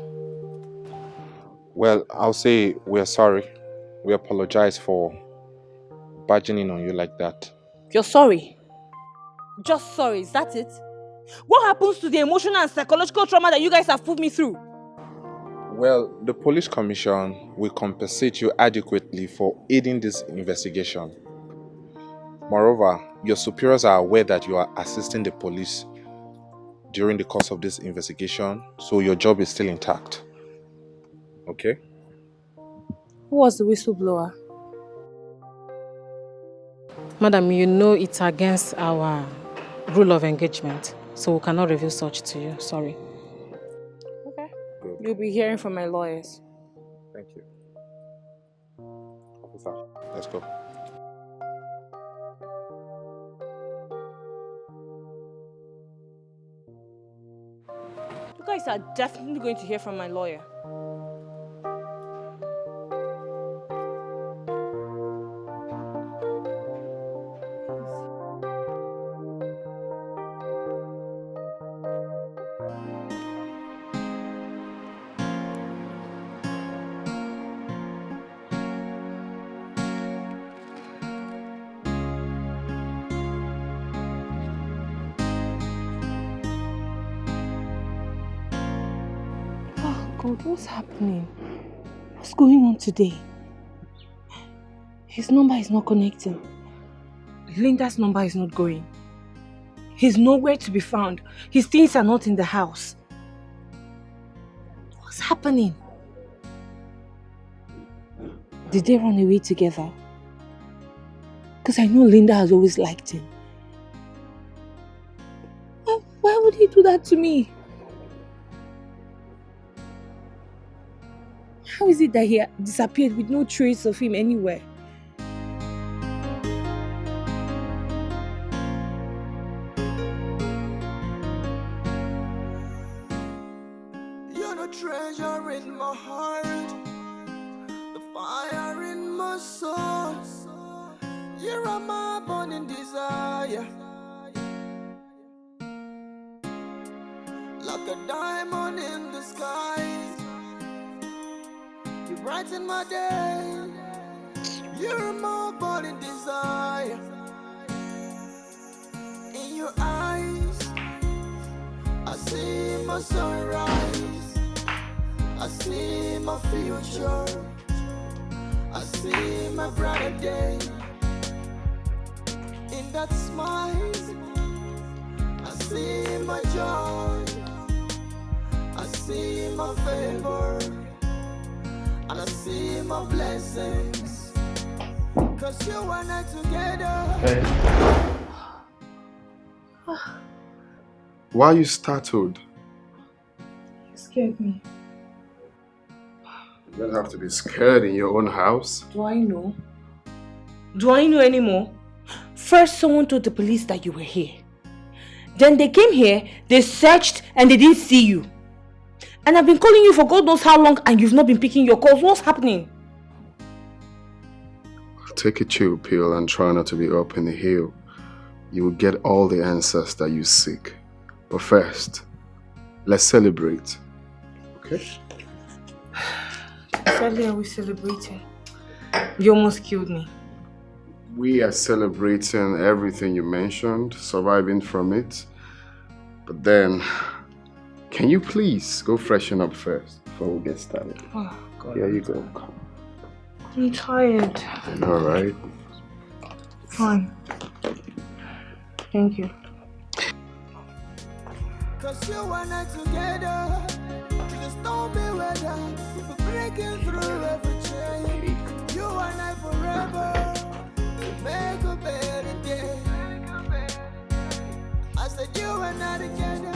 Well, I'll say we're sorry. We apologize for barging in on you like that. You're sorry? Just sorry, is that it? What happens to the emotional and psychological trauma that you guys have put me through? Well, the police commission will compensate you adequately for aiding this investigation. Moreover, your superiors are aware that you are assisting the police during the course of this investigation, so your job is still intact. Okay? Who was the whistleblower? Madam, you know it's against our rule of engagement, so we cannot reveal such to you. Sorry. Okay. Good. You'll be hearing from my lawyers. Thank you. Officer, let's go. You guys are definitely going to hear from my lawyer. God, what's happening? What's going on today? His number is not connecting. Linda's number is not going. He's nowhere to be found. His things are not in the house. What's happening? Did they run away together? Because I know Linda has always liked him. Why would he do that to me? How is it that he disappeared with no trace of him anywhere? You're the treasure in my heart, the fire in my soul. You're my burning desire, like a diamond in the sky. You brighten my day. You're my burning desire. In your eyes, I see my sunrise. I see my future. I see my brighter day. In that smile, I see my joy. I see my favor. And I see my blessings. Cause you and I together. Hey. Why are you startled? You scared me. You don't have to be scared in your own house. Do I know? Do I know anymore? First, someone told the police that you were here. Then they came here, they searched, and they didn't see you. And I've been calling you for God knows how long and you've not been picking your calls. What's happening? Take a chill pill and try not to be up in the hill. You will get all the answers that you seek. But first, let's celebrate. Okay? Sadly, are we celebrating? You almost killed me. We are celebrating everything you mentioned, surviving from it. But then, can you please go freshen up first before we get started? Oh, God. Here you go. I'm tired. All right. Fine. Thank you. Cause you and I together, you just don't be weather. We're breaking through every chain. You and I forever, to make a better day. I said you and I together.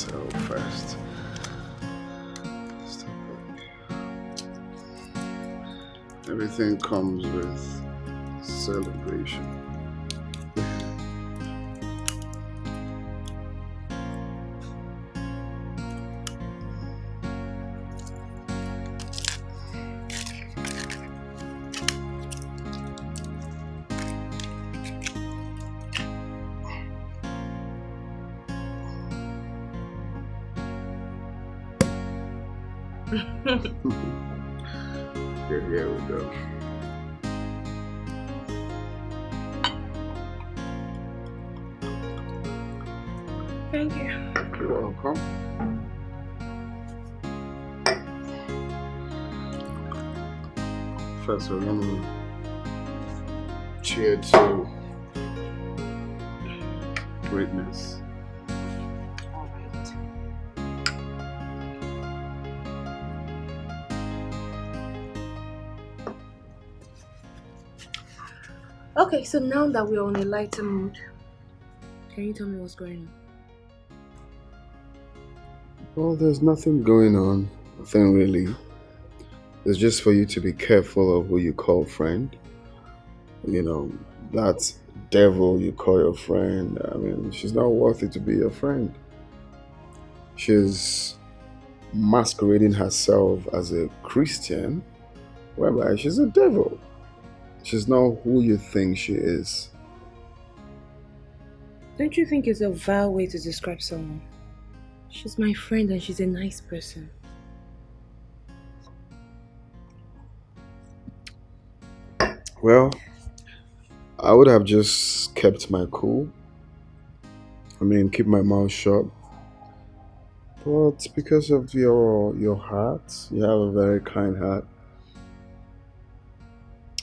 yourself first. Stop it. Everything comes with celebration. Okay, here we go. Thank you. You're welcome. First, we're gonna cheer to greatness. Okay, so now that we're on a lighter mood, can you tell me what's going on? Well, there's nothing going on. Nothing really. It's just for you to be careful of who you call friend. You know, that devil you call your friend, I mean, she's not worthy to be your friend. She's masquerading herself as a Christian, whereby she's a devil. She's not who you think she is. Don't you think it's a vile way to describe someone? She's my friend and she's a nice person. Well, I would have just kept my cool. I mean, keep my mouth shut. But because of your heart, you have a very kind heart,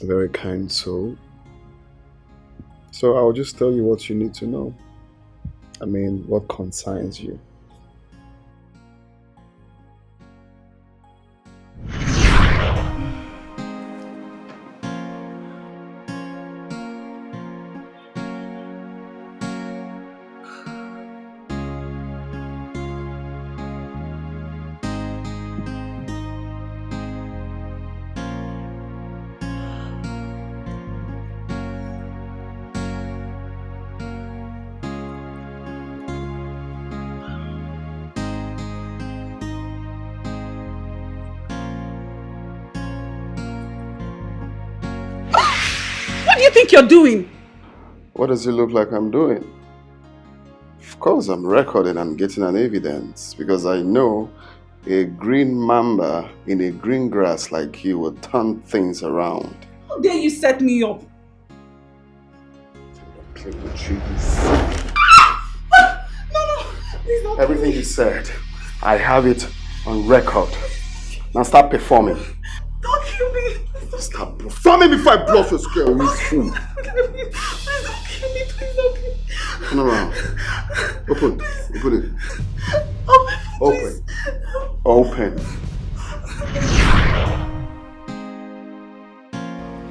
a very kind soul. So I'll just tell you what you need to know. I mean, what concerns you. What do you think you're doing? What does it look like I'm doing? Of course, I'm recording and getting an evidence because I know a green mamba in a green grass like you will turn things around. How dare you set me up? Play with you. No, please don't. Everything you said, I have it on record. Now start performing. Don't kill me. Stop performing before I blow your scale, you fool. Please don't kill me. Please don't kill me. Turn around. Open. Open it. Open. Open.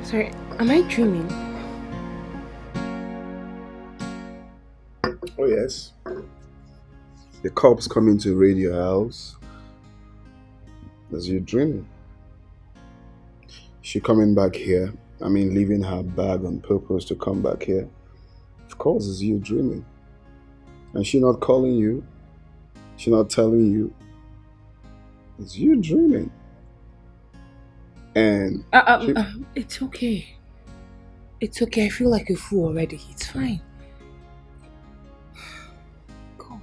Sorry, am I dreaming? Oh yes. The cops coming to raid your house. As you're dreaming. She coming back here. I mean, leaving her bag on purpose to come back here. Of course, it's you dreaming. And she not calling you. She not telling you. It's you dreaming. And it's okay. It's okay. I feel like a fool already. It's fine. God.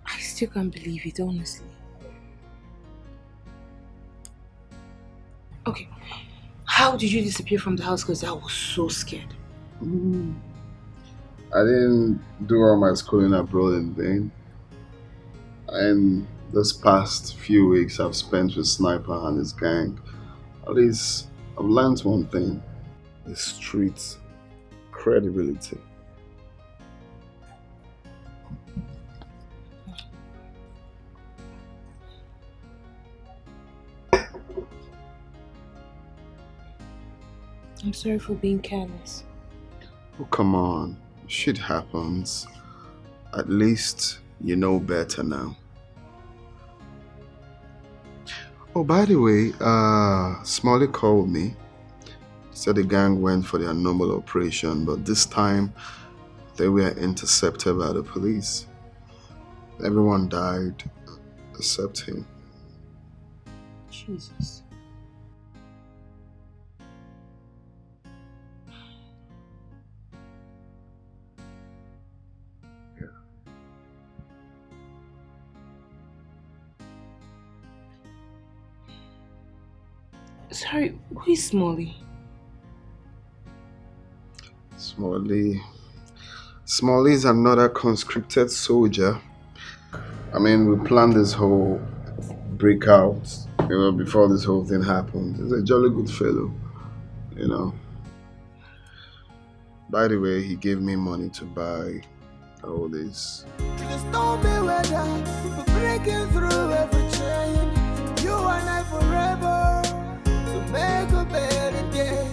I still can't believe it, honestly. Okay. How did you disappear from the house? Because I was so scared. I didn't do all my schooling abroad in vain. And this past few weeks I've spent with Sniper and his gang. At least I've learned one thing. The street credibility. I'm sorry for being careless. Oh, come on. Shit happens. At least you know better now. Oh, by the way, Smalley called me. Said the gang went for their normal operation, but this time they were intercepted by the police. Everyone died except him. Jesus. Sorry, who is Smalley? Smalley is another conscripted soldier. I mean, we planned this whole breakout, before this whole thing happened. He's a jolly good fellow, By the way, he gave me money to buy all this. Breaking through every chain, you and I forever, to make a better day.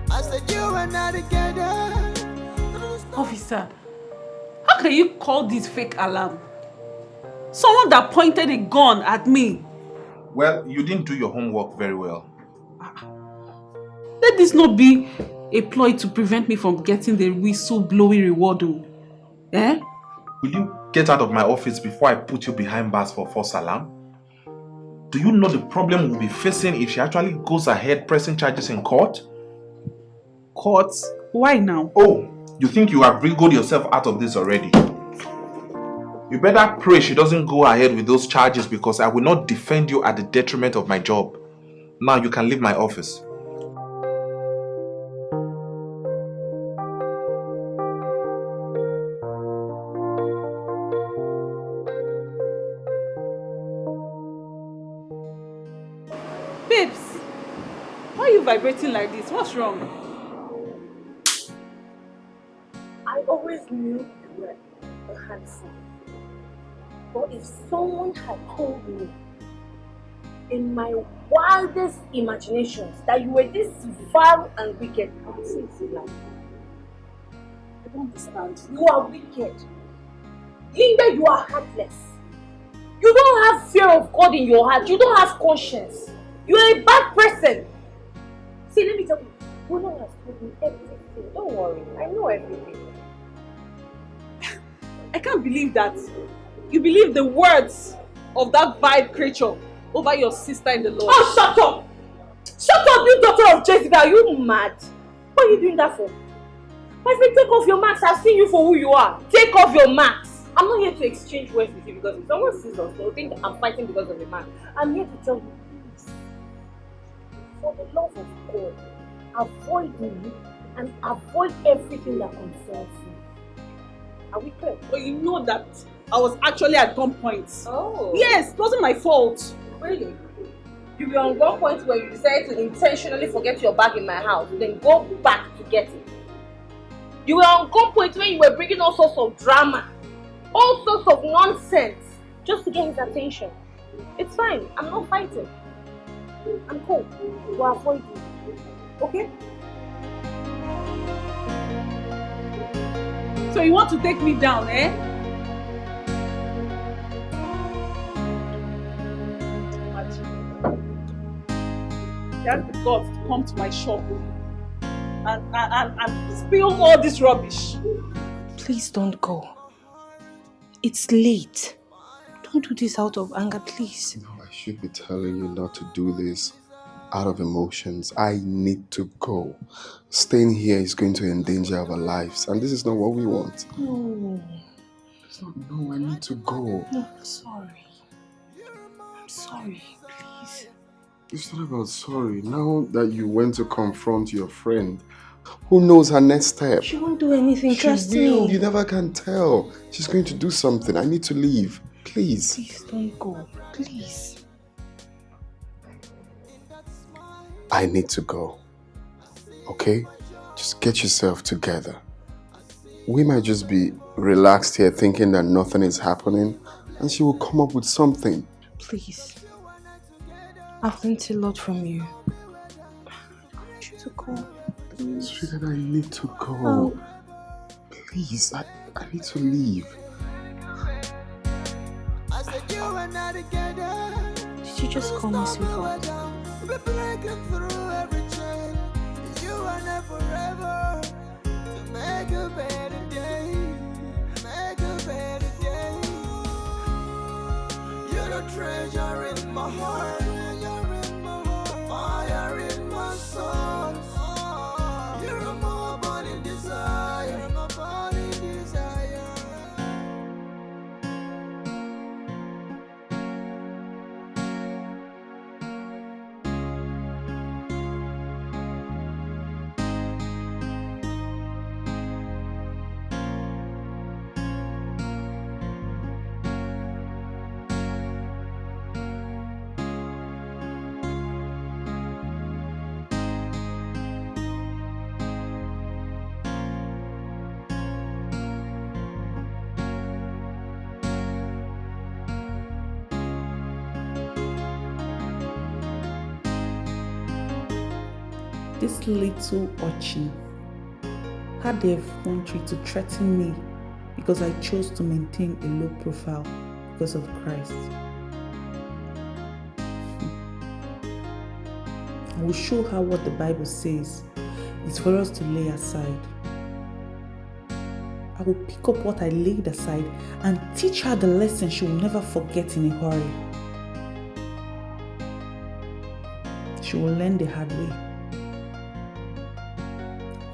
I said you and I together. Officer, how can you call this fake alarm? Someone that pointed a gun at me. Well, you didn't do your homework very well. Let this not be a ploy to prevent me from getting the whistle-blowing reward. Eh? Will you get out of my office before I put you behind bars for false alarm? Do you know the problem we'll be facing if she actually goes ahead pressing charges in court? Court? Why now? Oh, you think you have wriggled yourself out of this already? You better pray she doesn't go ahead with those charges, because I will not defend you at the detriment of my job. Now you can leave my office. Babes, why are you vibrating like this? What's wrong? I always knew you were a handsome. But if someone had told me in my wildest imaginations that you were this vile and wicked, I would say it's a lie. I don't understand. You are wicked. Linda, you are heartless. You don't have fear of God in your heart. You don't have conscience. You are a bad person. See, let me tell you, Bono has told me everything. Don't worry, I know everything. I can't believe that you believe the words of that vile creature over your sister in the Lord. Oh, shut up! Shut up, you daughter of Jezebel! Are you mad? What are you doing that for? My friend, take off your mask. I've seen you for who you are. Take off your mask. I'm not here to exchange words with you, because if someone sees us, they'll think I'm fighting because of a man. I'm here to tell you, please, for the love of God, avoid me and avoid everything that concerns me. Are we clear? But you know that I was actually at gunpoint. Oh. Yes, it wasn't my fault. Really? You were on gunpoint where you decided to intentionally forget your bag in my house, then go back to get it. You were on gunpoint when you were bringing all sorts of drama, all sorts of nonsense, just to get his attention. It's fine. I'm not fighting. I'm cool. We'll avoid you. Okay? So you want to take me down, eh? You have the guts to come to my shop and spill all this rubbish. Please don't go. It's late. Don't do this out of anger, please. No, I should be telling you not to do this out of emotions. I need to go. Staying here is going to endanger our lives, and this is not what we want. No. No, I need to go. No, I'm sorry. I'm sorry, please. It's not about sorry. Now that you went to confront your friend, who knows her next step? She won't do anything, trust me. You never can tell. She's going to do something. I need to leave. Please. Please don't go. Please. I need to go. Okay? Just get yourself together. We might just be relaxed here thinking that nothing is happening, and she will come up with something. Please. I've learned a lot from you. I want you to go. Please. Sweetheart, I need to go. Oh. Please. I need to leave. I said you and I together. Did you just call me sweetheart? We're breaking through every chain. You and I forever. To make a better day. Make a better day. You're the treasure in my heart. Fire in my soul. You're my burning desire. My burning desire. This little urchin had the effrontery to threaten me because I chose to maintain a low profile because of Christ. I will show her what the Bible says is for us to lay aside. I will pick up what I laid aside and teach her the lesson she will never forget in a hurry. She will learn the hard way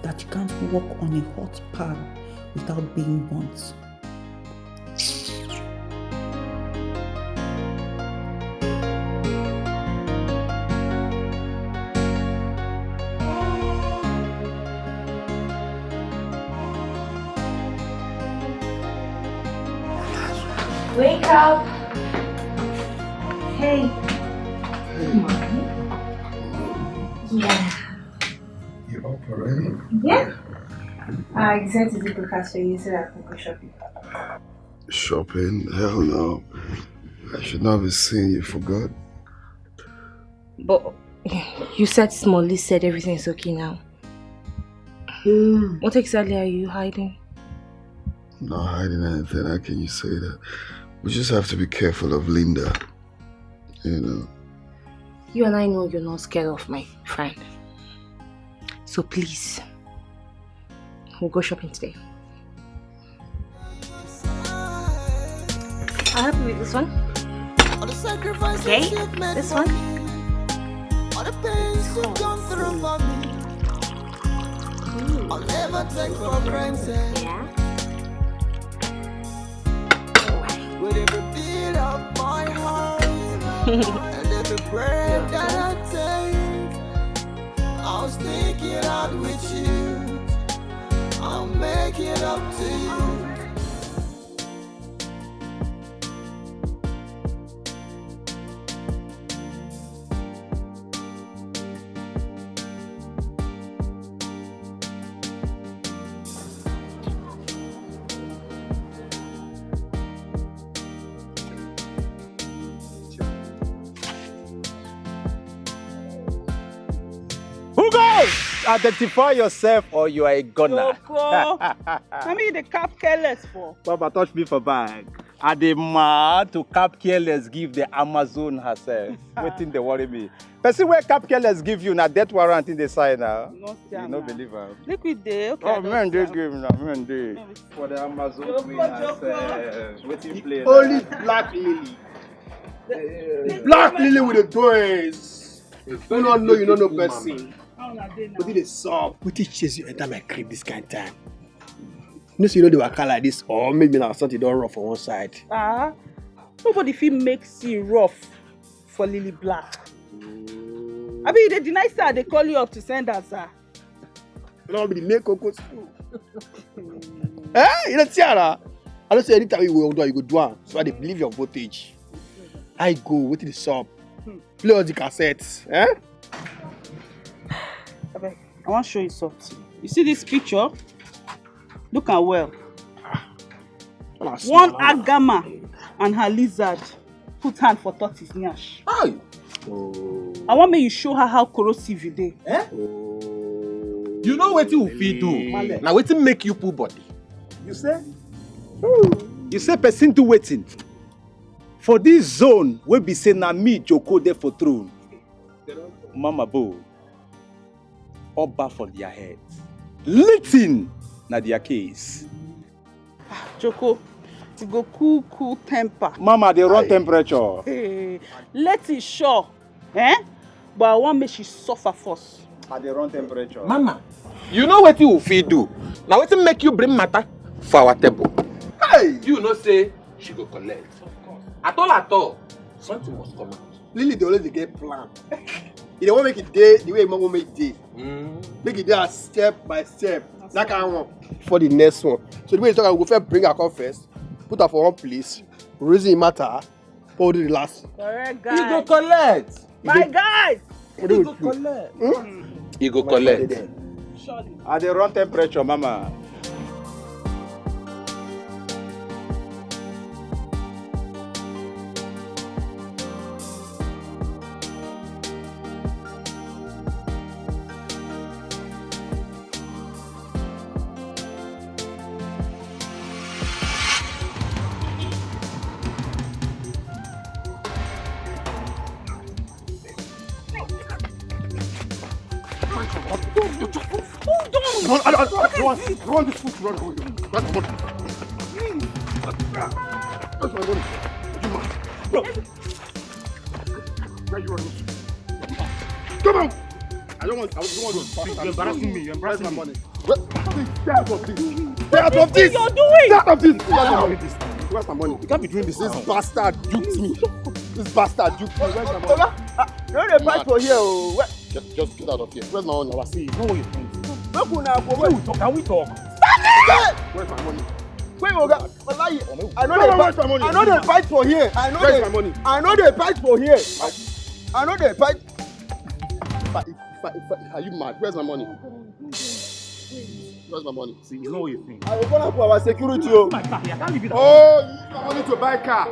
that you can't walk on a hot pan without being burnt. Wake up! Hey! Yeah. You up already? Yeah? I decided to do breakfast for you so that I can go shopping. Shopping? Hell no. I should not be seeing you for good. But you said Smalley said everything is okay now. What exactly are you hiding? I'm not hiding anything. How can you say that? We just have to be careful of Linda. You know. You and I know you're not scared of my friend. So please, we'll go shopping today. I'll help you with this one. Okay, this one. All the pains you've gone through for me. I'll never take for granted. Yeah. With every beat of my heart and every breath that I take, I'll stick it out with you. I'll make it up to you. Identify yourself or you are a gunner. Coco, I mean the cap careless for. Baba touch me for bag. Are the mad to cap careless give the Amazon herself? Waiting they worry me. Person where cap careless give you na death warrant in the sign now. You no believe her. Liquid day, okay. Oh man, they give now, man they. For the Amazon queen herself. Waiting play. Only Black Lily. Black Lily with the toys. You don't know, you don't know person. What did they solve? What did chase you enter my crib this kind of time? No, so you know they were car like this, or maybe now something don't rough on one side. Nobody feel makes you rough for Lily Black. I mean, they deny sir, they call you up to send us, sir. No, be the make Coco school. Eh? You don't see her? I don't say anytime you go do, you go do one. So I they believe your voltage. I go, what did they solve? Play all the cassettes, eh? I want to show you something. You see this picture? Look at well. One agama and her lizard put hand for tortoise nyash. I want me you show her how corrosive you dey. You know what you feel do? Now what make you pull body? You say? You say person do waiting. For this zone, we be say na me Joko there for throne. Mama Bo, Oba for their heads. Litting na their case. Joko, you go cool temper. Mama, they run temperature. Hey, let it show. Eh? But I want me she suffer first. They run temperature. Mama, you know what you fit do? Now what make you bring matter for our table? Hey! You know say she go collect. Of course. At all, something must come out. Lily, they always get plan. You don't make it day the way mom will make day. Make it there step by step. That kind of one. For the next one. So the way you talk, we go first bring her come first, put her for one place, reason it matter, or do the last. Correct, guys. You go collect. My guys! You go collect. You go collect. Surely. They run temperature, Mama. I want this food to run away. That's my money. That's my money. You mad? No. Where you running to? Come on! I don't want to. You're embarrassing me. You're embarrassing my money. Stay out of this. Stay out of this. What you're doing? Stay out of this. Where's my money? You can't be doing this. This bastard duped me. This bastard duped me. Where's my money? You're the fight for here. Just get out of here. Where's my money? I see. Know what you think. Can we talk? Where's my money? Wait, Oga. I know they fight for here. Where's my money? I know they fight for here. I know they fight. Are you mad? Where's my money? Where's my money? See, you know what you think. I will call for our security. Oh, I can't leave it. Oh, you use my money to buy a car.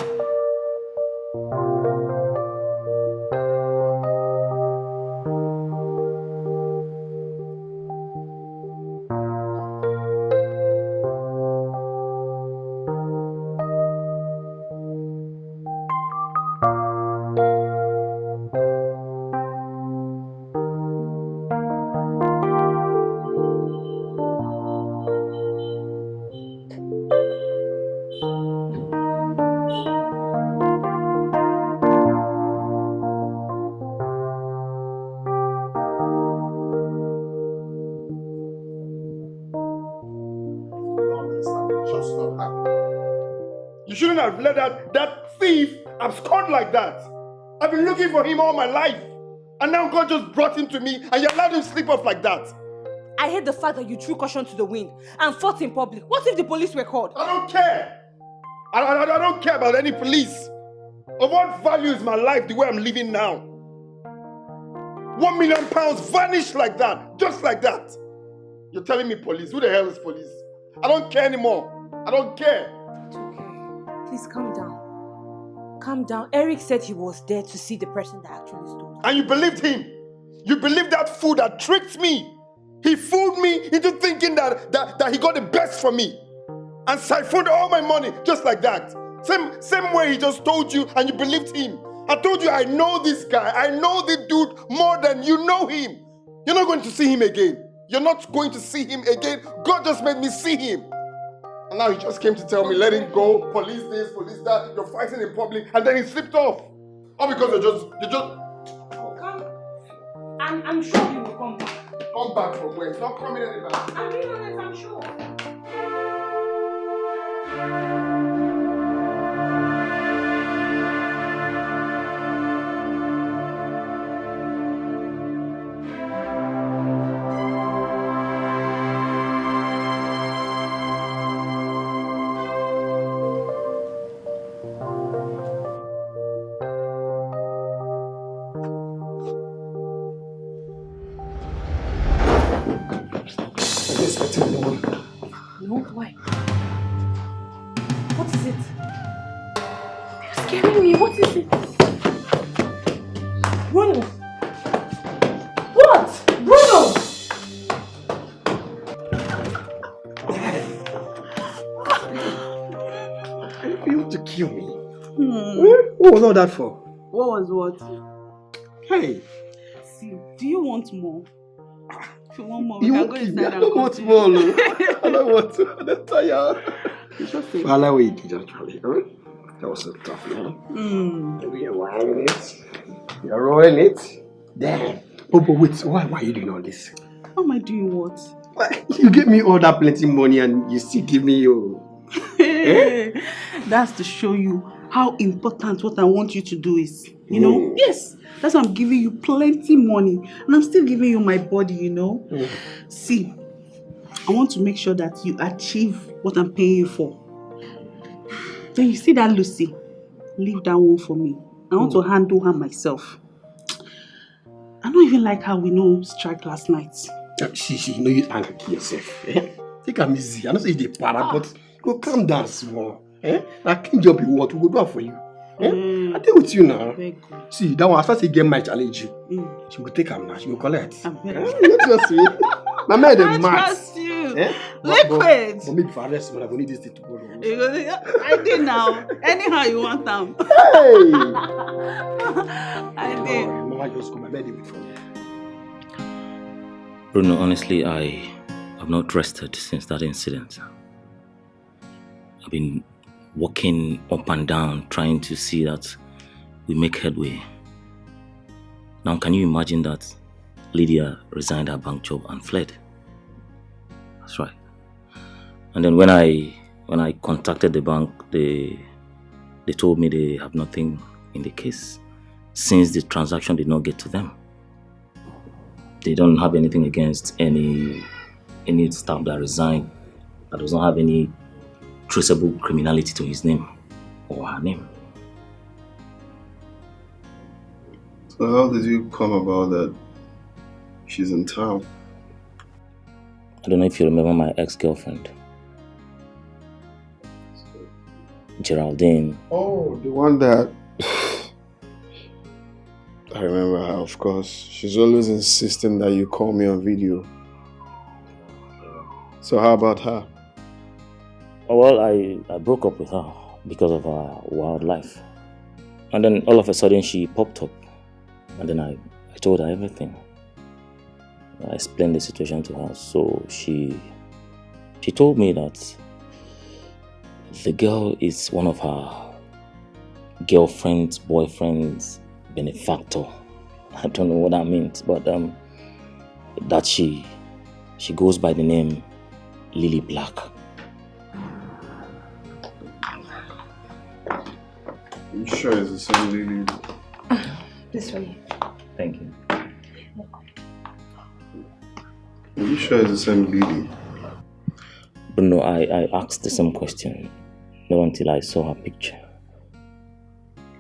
You shouldn't have let that thief abscond like that. I've been looking for him all my life. And now God just brought him to me and you allowed him to slip off like that. I hate the fact that you threw caution to the wind and fought in public. What if the police were called? I don't care. I don't care about any police. Of what value is my life the way I'm living now? £1 million vanished like that. Just like that. You're telling me police? Who the hell is police? I don't care anymore. I don't care. It's okay. Please calm down. Calm down. Eric said he was there to see the person that actually stole. And you believed him. You believed that fool that tricked me. He fooled me into thinking that he got the best for me. And siphoned all my money just like that. Same way he just told you and you believed him. I told you I know this guy. I know the dude more than you know him. You're not going to see him again. You're not going to see him again. God just made me see him. And now he just came to tell me, let him go, police this, police that, you're fighting in public, and then he slipped off. All because you're just... Come. I'm sure he will come back. Come back from where? He's not coming anywhere. I'm being honest, I'm sure. No, why? What is it? You're scaring me. What is it? Bruno! What? Bruno! You want to kill me? What was all that for? What was what? Hey. See, do you want more? If you want more, we You can won't go give inside me. I and don't want continue. more. No. I don't want to. I'm tired. You should say. Well, I wait, actually. That was a tough one. You're rolling it. You're rolling it. Damn. Oh, but wait. Why are you doing all this? How am I doing what? You give me all that plenty money and you still give me your... That's to show you how important what I want you to do is. You know? Yes. That's why I'm giving you plenty money. And I'm still giving you my body, you know? See, I want to make sure that you achieve what I'm paying you for. Then you see that Lucy? Leave that one for me. I want to handle her myself. I don't even like how we know strike last night. See, you know you angry yourself. Take a easy. I don't say it's the para, but go calm down small. I can't job you what we go do it for you. I deal with you now. See, that one, as far as you get my challenge you, she will take him now. She will collect. I'm you trust me? My man, the mad. I trust you. Liquid. But maybe for arrest, I will need this thing tomorrow. I did now. Anyhow you want them. Hey! I did. Mama just come. My bed wait for me. Bruno, honestly, I have not rested since that incident. I've been walking up and down, trying to see that we make headway. Now, can you imagine that Lydia resigned her bank job and fled? That's right. And then when I contacted the bank, they told me they have nothing in the case since the transaction did not get to them. They don't have anything against any staff that resigned that does not have any traceable criminality to his name or her name. So how did you come about that she's in town? I don't know if you remember my ex-girlfriend, Geraldine. Oh, the one that... I remember her, of course. She's always insisting that you call me on video. So how about her? Oh, well, I broke up with her because of her wild life. And then all of a sudden she popped up. And then I told her everything. I explained the situation to her. So she told me that the girl is one of her girlfriend's boyfriend's benefactor. I don't know what that means, but that she goes by the name Lily Black. Are you sure it's the same Lily? This way. Thank you. Are you sure it's the same Lily? Bruno, I asked the same question, not until I saw her picture.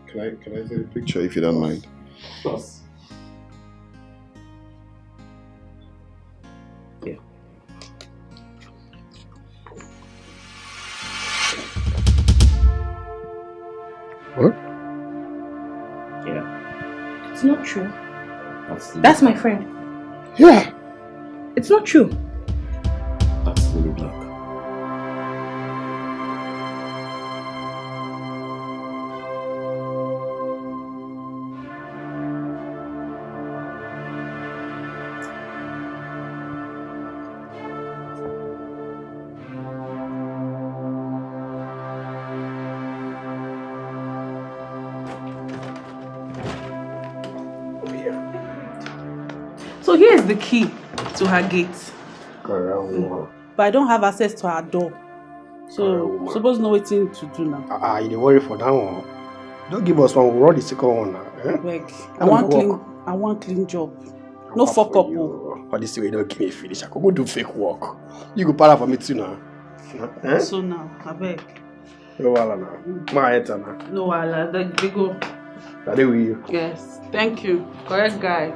Can I see the picture if you don't mind? Of course. Yeah. What? Yeah. It's not true. That's my friend. Yeah. It's not true. That's Lily Black. So here's the key to her gate. But I don't have access to her door. So suppose know what to do now. You dey worry for that one. Don't give us one, we'll run the second one now. Beg. I want clean job. No fuck up. For this way, you don't give me finish. I could go do fake work. You go para for me too now. So now, I beg. No wala now. My enter now. No wala. They go. Are they with you? Yes. Thank you. Correct guy.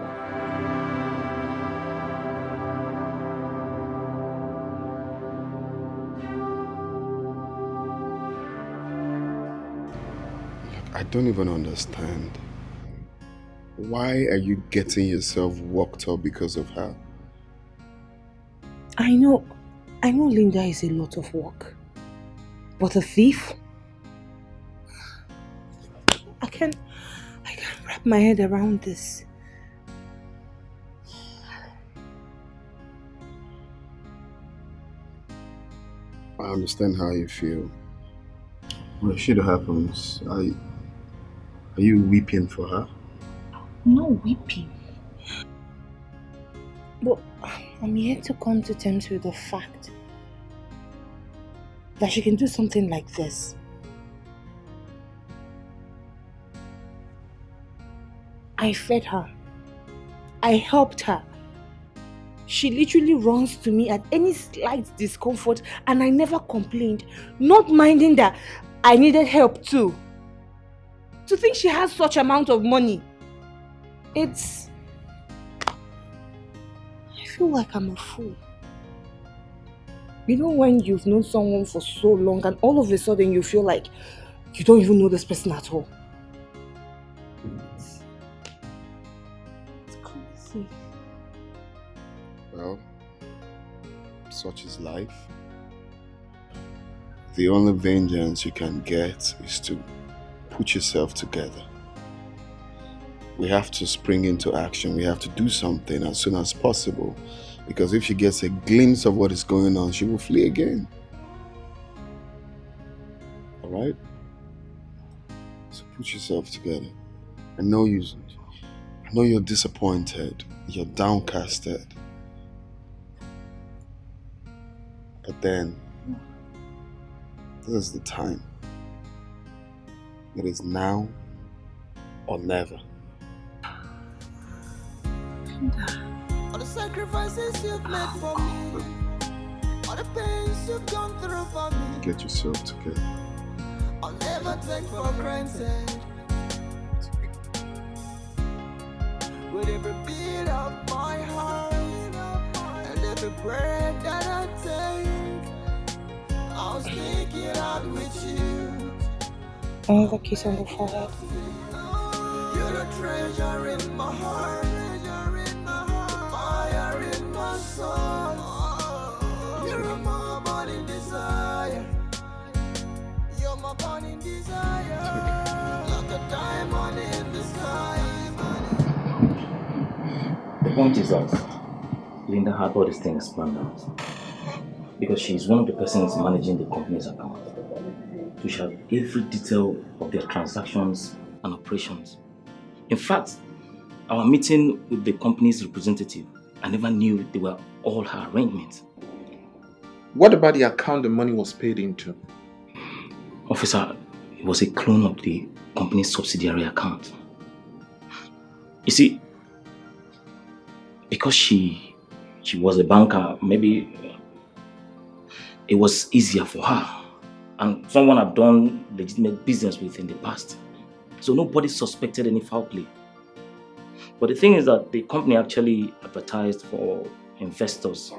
I don't even understand. Why are you getting yourself worked up because of her? I know Linda is a lot of work. But a thief? my head around this. I understand how you feel. When shit happens, are you weeping for her? No weeping. But I'm here to come to terms with the fact that she can do something like this. I fed her. I helped her. She literally runs to me at any slight discomfort and I never complained, not minding that I needed help too. To think she has such amount of money, I feel like I'm a fool. You know when you've known someone for so long and all of a sudden you feel like you don't even know this person at all. It's crazy. Well, such is life. The only vengeance you can get is to put yourself together. We have to spring into action. We have to do something as soon as possible. Because if she gets a glimpse of what is going on, she will flee again. Alright? So put yourself together. I know you're disappointed. You're downcasted. But then, this is the time. It is now or never. All the sacrifices you've made for me, all the pains you've gone through for me, Get yourself together. I'll never take for granted. With every beat of my heart and every breath that I take, I'll stick it out with you. Another kiss on the forehead. You're the treasure in my heart, fire in my soul. You're my burning desire. You're my burning desire. Like a diamond in the sky. The point is that Linda had all these things planned out because she's one of the persons managing the company's account. So she had every detail of their transactions and operations. In fact, our meeting with the company's representative, I never knew they were all her arrangements. What about the account the money was paid into? Officer, it was a clone of the company's subsidiary account. You see, because she was a banker, maybe it was easier for her. And someone I've done legitimate business with in the past. So nobody suspected any foul play. But the thing is that the company actually advertised for investors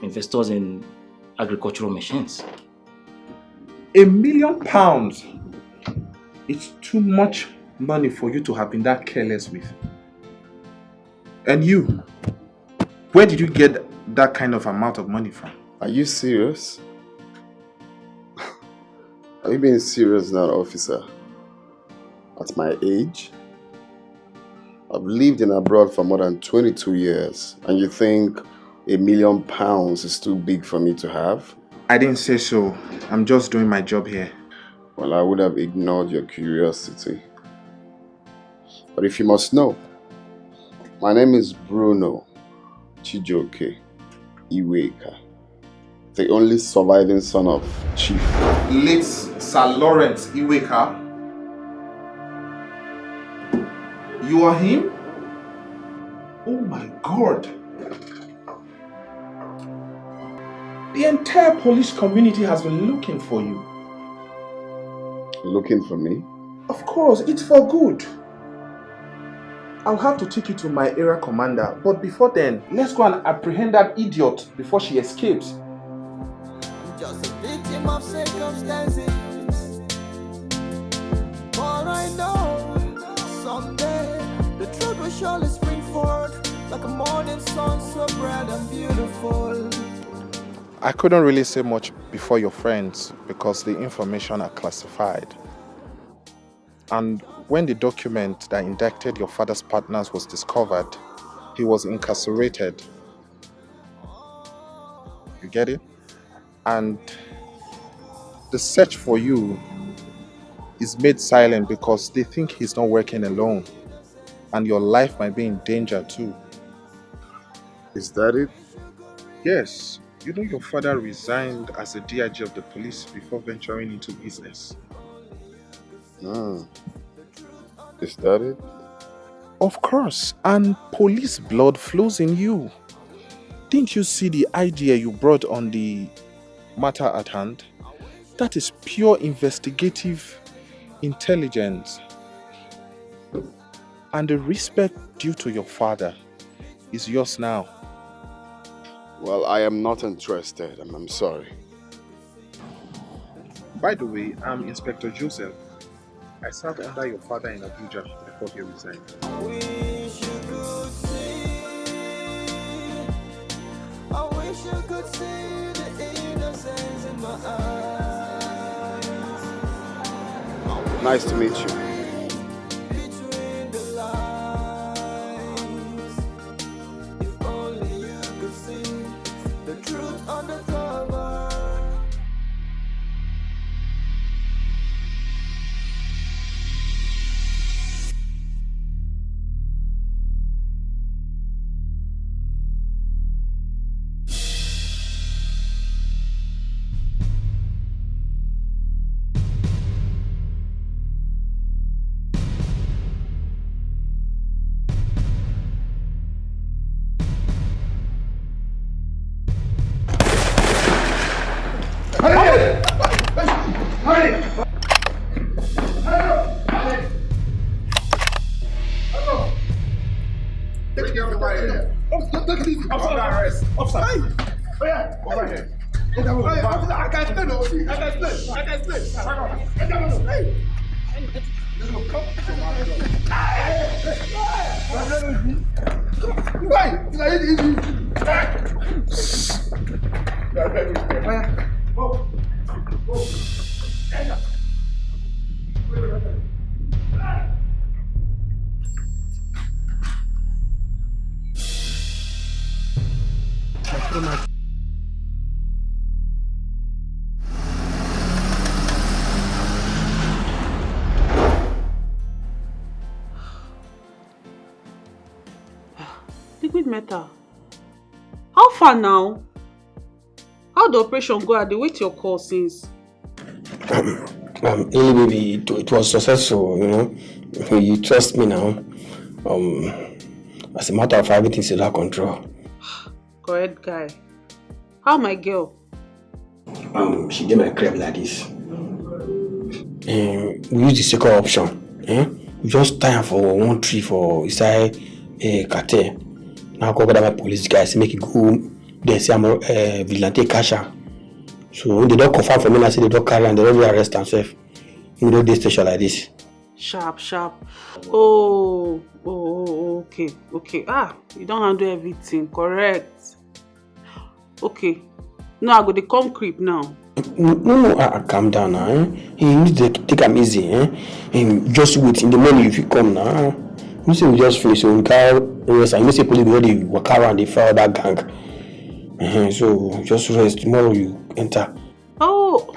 in agricultural machines. £1 million? It's too much money for you to have been that careless with. And you, where did you get that kind of amount of money from? Are you serious? Are you being serious now, officer? At my age? I've lived in abroad for more than 22 years, and you think £1 million is too big for me to have? I didn't say so. I'm just doing my job here. Well, I would have ignored your curiosity. But if you must know, my name is Bruno Chijoke Iweka, the only surviving son of Chief Late Sir Lawrence Iweka. You are him? Oh my God. The entire police community has been looking for you. Looking for me? Of course, it's for good. I'll have to take you to my area commander, but before then, let's go and apprehend that idiot before she escapes. Just a victim of circumstances. But I know someday the truth will surely spring forth like a morning sun, so bright and beautiful. I couldn't really say much before your friends because the information are classified. And when the document that indicted your father's partners was discovered, he was incarcerated. You get it? And the search for you is made silent because they think he's not working alone. And your life might be in danger too. Is that it? Yes. You know your father resigned as the DIG of the police before venturing into business. Is that it? Of course. And police blood flows in you. Didn't you see the idea you brought on the matter at hand? That is pure investigative intelligence. And the respect due to your father is yours now. Well, I am not interested. I'm sorry. By the way, I'm Inspector Joseph. I served under your father in Abuja before he resigned. I wish you could see the innocence in my eyes. Nice to meet you. Between the lines, if only you could see the truth on the cover. Liquid metal. How far now? How the operation go? I dey wait your call since. Ili baby, it was successful, you know. You trust me now. As a matter of fact, everything's under control. Correct guy. How my girl? She did my crib like this. We use the second option. We just tie her for one tree for inside a cartel. Now go over my police guys make it go. They say I'm a vigilante casher. So when they don't confirm for me, I say they don't carry and they don't arrest themselves. You know, they station like this. Sharp. Oh, okay. You don't handle everything, correct. Okay. Now I go to come creep now. No, calm down now. You need to take them easy. Just wait in the morning if you come now. You say we just finish, so we can't rest. And you say police already walk around, they fire that gang. So just rest. Tomorrow you enter. Oh,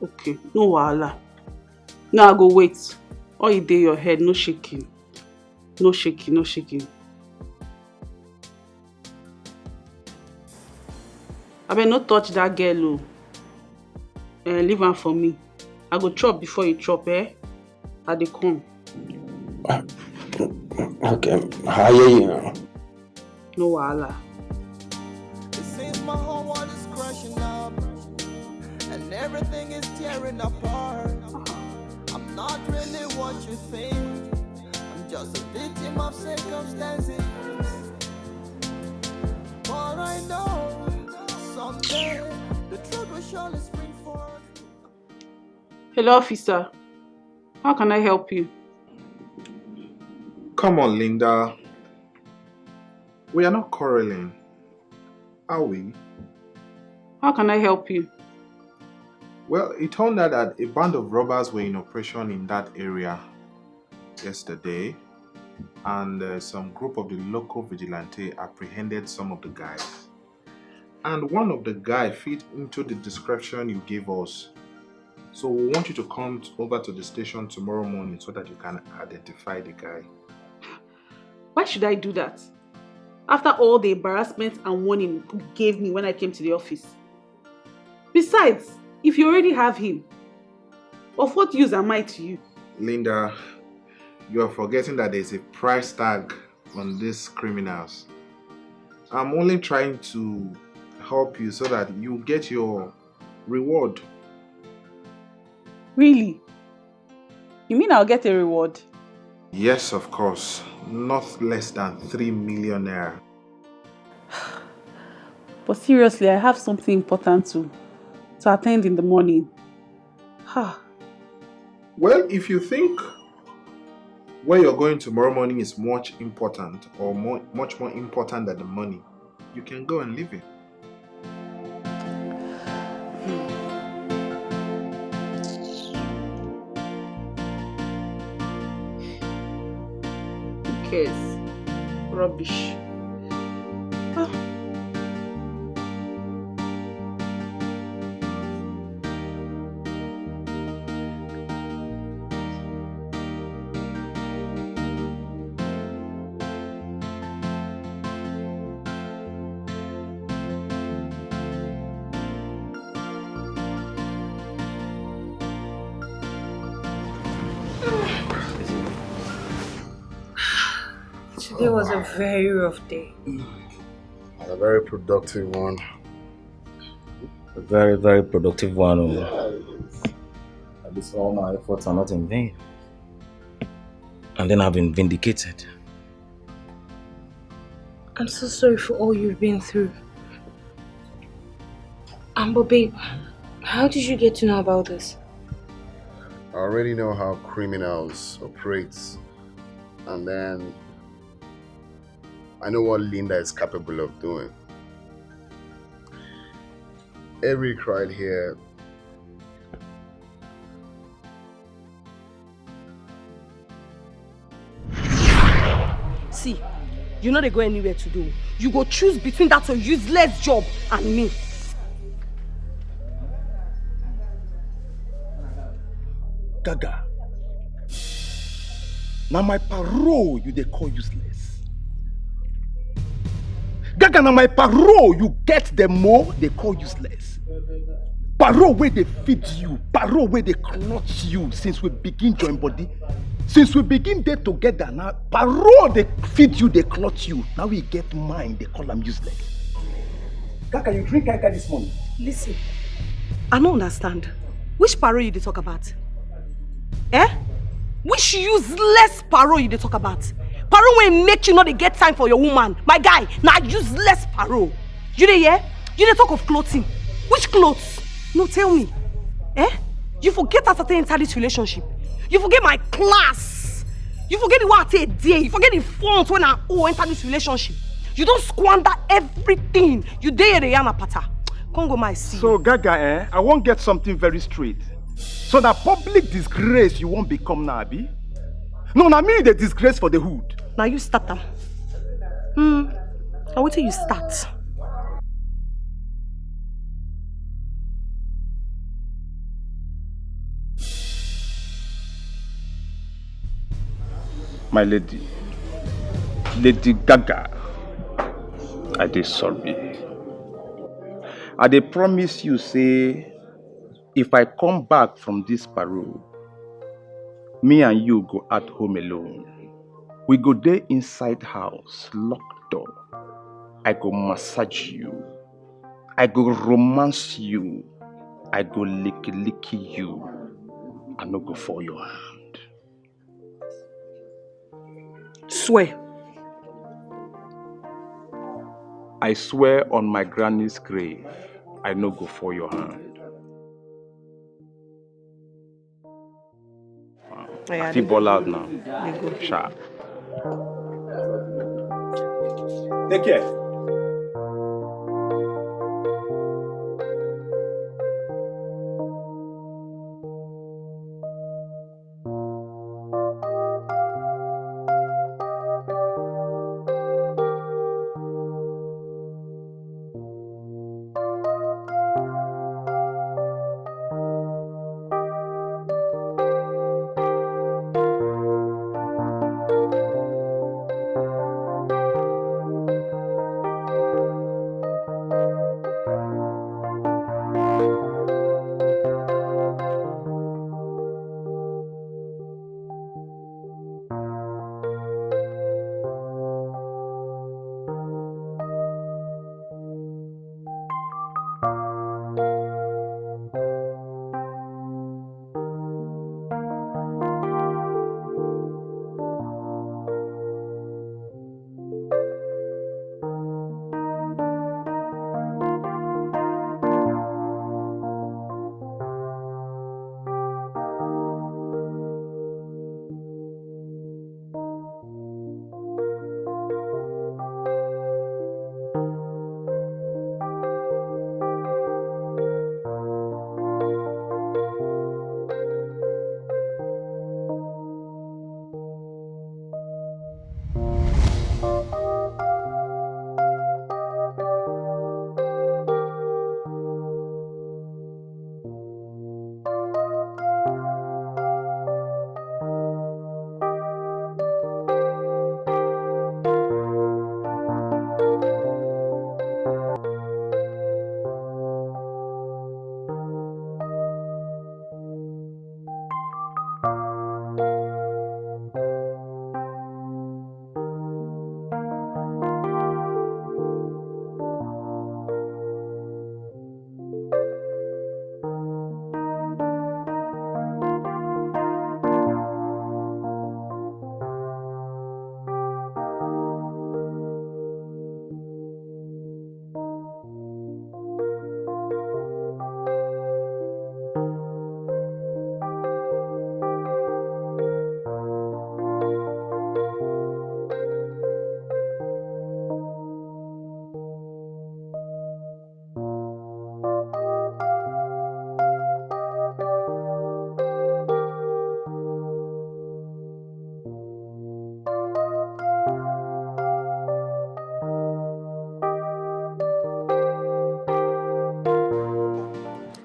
okay. No wahala. Now I go wait. All you dey your head, no shaking. No shaking. I better not touch that girl. Leave her for me. I go chop before you chop, I dey come. Okay, I hear you now. No wahala. It seems my whole world is crashing up, and everything is tearing apart. I'm not really what you think. I'm just a victim of circumstances. But I know someday the truth will surely spring forth. Hello, officer. How can I help you? Come on, Linda. We are not quarreling, are we? How can I help you? Well, it turned out that a band of robbers were in operation in that area yesterday, and some group of the local vigilante apprehended some of the guys. And one of the guys fit into the description you gave us. So we want you to come over to the station tomorrow morning so that you can identify the guy. Why should I do that? After all the embarrassment and warning you gave me when I came to the office. Besides, if you already have him, of what use am I to you? Linda, you are forgetting that there's a price tag on these criminals. I'm only trying to help you so that you get your reward. Really? You mean I'll get a reward? Yes, of course. Not less than 3 million naira. But seriously, I have something important to attend in the morning. Well, if you think where you're going tomorrow morning is much important or much more important than the money, you can go and leave it. Who cares? Rubbish. Today was a very rough day. A very productive one. A very, very productive one. At least all my efforts are not in vain. And then I've been vindicated. I'm so sorry for all you've been through. But babe, how did you get to know about this? I already know how criminals operate, and then I know what Linda is capable of doing. Eric right here See, you know they go anywhere to do. You go choose between that your useless job and me. Gaga. Now my parole you they call useless. Gaga, now my parole you get the more they call useless. Parole where they feed you, parole where they clutch you since we begin join body. Since we begin there together now, parole they feed you, they clutch you. Now we get mine, they call them useless. Gaga, you drink Gaga this morning. Listen, I don't understand. Which parole you they talk about? Eh? Which useless parole you they talk about? Parole will make you not get time for your woman. My guy, now useless parole. You dey hear? You dey talk of clothing. Which clothes? No, tell me. Eh? You forget that I enter this relationship. You forget my class. You forget the what I take day. You forget the funds when I enter this relationship. You don't squander everything. You dey the yana pata. Come go my see. So Gaga, I won't get something very straight. So that public disgrace you won't become now, Abi? No, now me the disgrace for the hood. Now you start them. I wait till you start. My lady, Lady Gaga, I dey sorry. I dey promise you say, if I come back from this parole, me and you go at home alone. We go there inside house, locked door. I go massage you. I go romance you. I go licky you. I no go for your hand. Swear. I swear on my granny's grave, I no go for your hand. I feel ball out now. Sharp. Take care.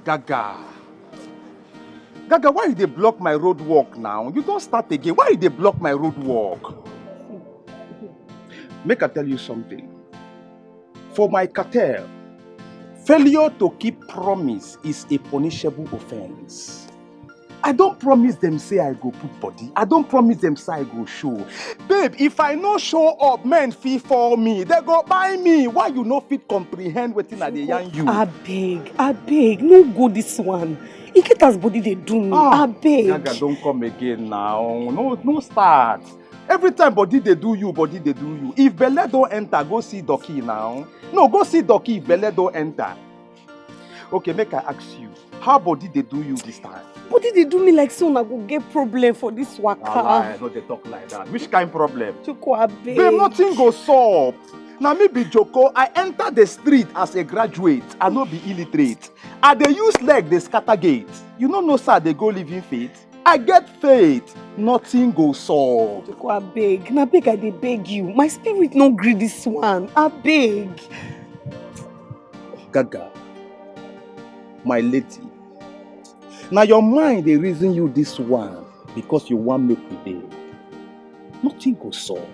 Gaga. Gaga, why they block my road walk now? You don't start again. Why they block my road walk? Make I tell you something. For my cartel, failure to keep promise is a punishable offense. I don't promise them say I go put body. I don't promise them say I go show. Babe, if I no show up, men fee for me. They go buy me. Why you no fit comprehend wetin I dey yarn you? I beg, no go this one. You get as body they do me. I beg. Gaga, don't come again now. No start. Every time body they do you, body they do you. If belle don't enter, go see Dikeh now. No, go see Dikeh if belle don't enter. Okay, make I ask you. How body they do you this time? Body they do me like so I go get problem for this waka. No, they talk like that. Which kind problem? Joko, I beg. Babe, nothing go solve. Now me be Joko, I enter the street as a graduate. I no be illiterate. I dey use leg, they scatter gate. You know, sir, they go living faith. I get faith. Nothing go solve. Joko, I beg. I dey beg you. My spirit no gree this one. I beg. Gaga, my lady. Now your mind they reason you this one because you want make with them. Nothing go solve.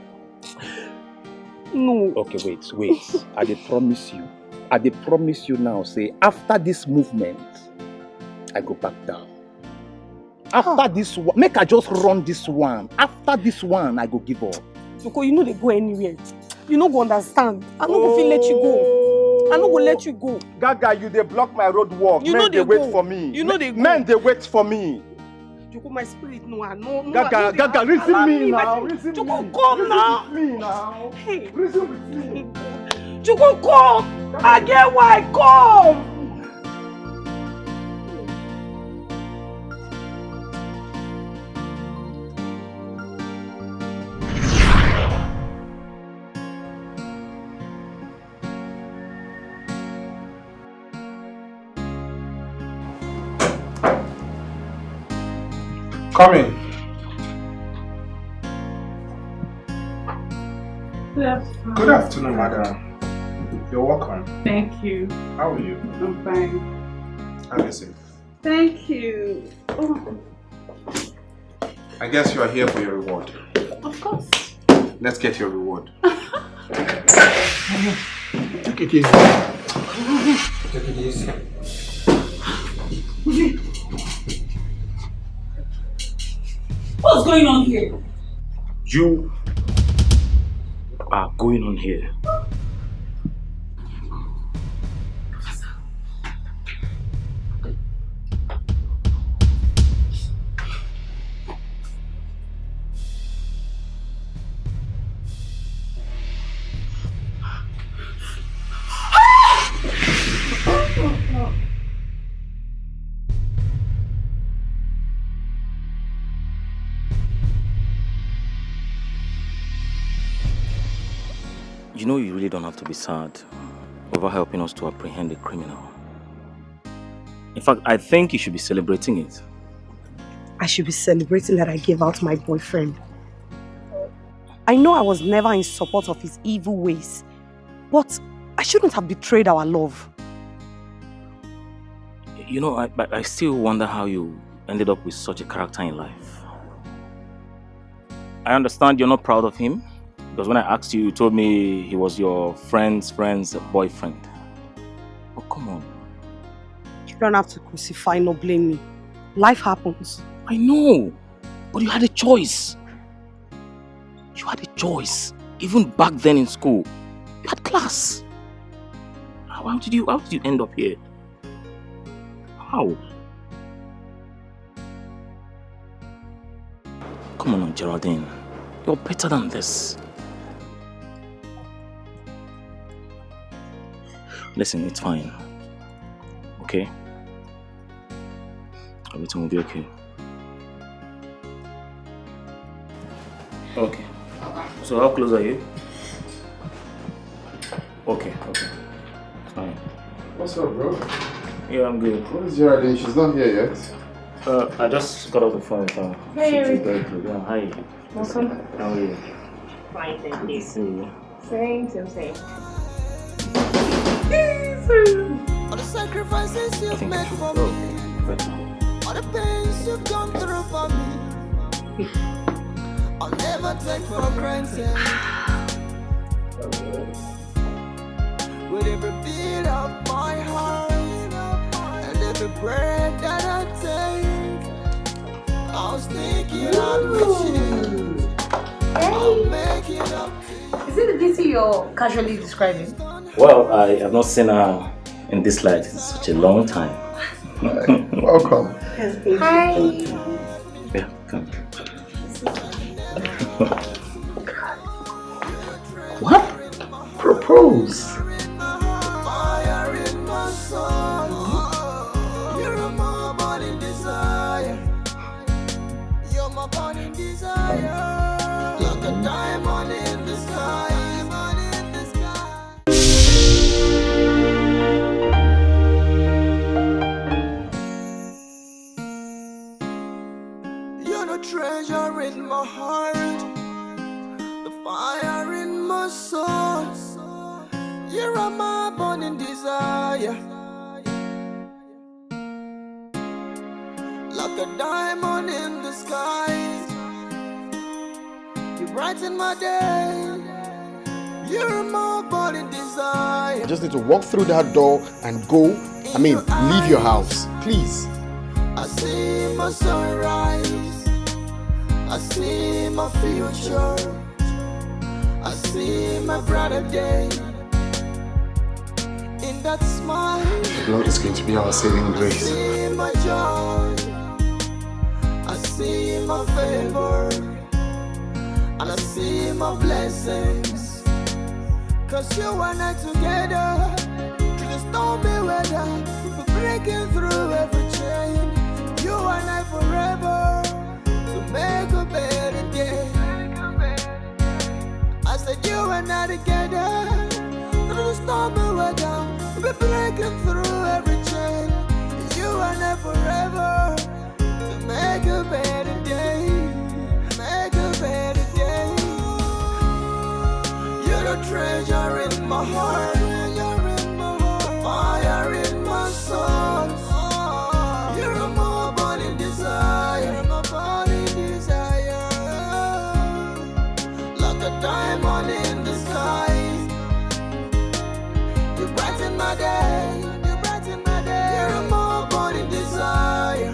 No. Okay, wait. I dey promise you. I dey promise you now, say, after this movement, I go back down. After this one, make I just run this one. After this one, I go give up. Joko, you know they go anywhere. You no go understand. I no go feel let you go. I no go let you go. Gaga, you they block my road walk. You Men know they wait for me. You know they go. Men they wait for me. Joko, my spirit no. Gaga, reason me now. Reason Joko, me. come now. Reason with me now. Hey. Reason with me. Joko, come. I get why. Come. Come in. Good afternoon, madam. You're welcome. Thank you. How are you? I'm fine. Have a seat. Thank you. Oh. I guess you are here for your reward. Of course. Let's get your reward. Take it easy. Take it easy. What's going on here? You are going on here. You know you really don't have to be sad over helping us to apprehend a criminal. In fact, I think you should be celebrating it. I should be celebrating that I gave out my boyfriend. I know I was never in support of his evil ways, but I shouldn't have betrayed our love. You know, I still wonder how you ended up with such a character in life. I understand you're not proud of him, because when I asked you, you told me he was your friend's boyfriend. Oh, come on. You don't have to crucify nor blame me. Life happens. I know, but you had a choice. You had a choice. Even back then in school, you had class. How did you end up here? How? Come on, Geraldine. You're better than this. Listen, it's fine. Okay? Everything will be okay. Okay. So how close are you? Okay. Fine. What's up, bro? Yeah, I'm good. Where's Geraldine? She's not here yet. I just got off the phone with her. Hey. She's very good. Yeah, hi. Welcome. How are you? Fine, thank you. See you. Same. All the sacrifices you've made for me. All the pains you've gone through for me. I'll never take for granted. With every beat of my heart and every breath that I take, I'll sneak it out with you. I'll make it up to you. Is it the DC you're casually describing? Well, I have not seen her in this light in such a long time. Welcome. Hi. Yeah, come. What? Propose. Fire in my soul. You're my burning desire. You're my burning desire. Like a diamond in the sky. You're the treasure in my heart. The fire in my soul. You're my burning desire. Like a diamond in the sky. You brighten my day. You're my burning desire. You just need to walk through that door and go. Leave your house. Please. I see my sunrise. I see my future. I see my brighter day. In that smile, The Lord is going to be our saving I grace. see my joy. I see my favor. And I see my blessings. Cause you and I together, through the stormy weather, we're breaking through every chain. You and I forever, to make a better day. I said you and I together, through the stormy weather, we're breaking through every chain. You and I forever, to make a better day. Make a better day. You're the treasure in my heart. Fire in my soul. You're my burning desire. My burning desire. Like a diamond in the sky. You brighten my day. You brighten my day. You're my burning desire.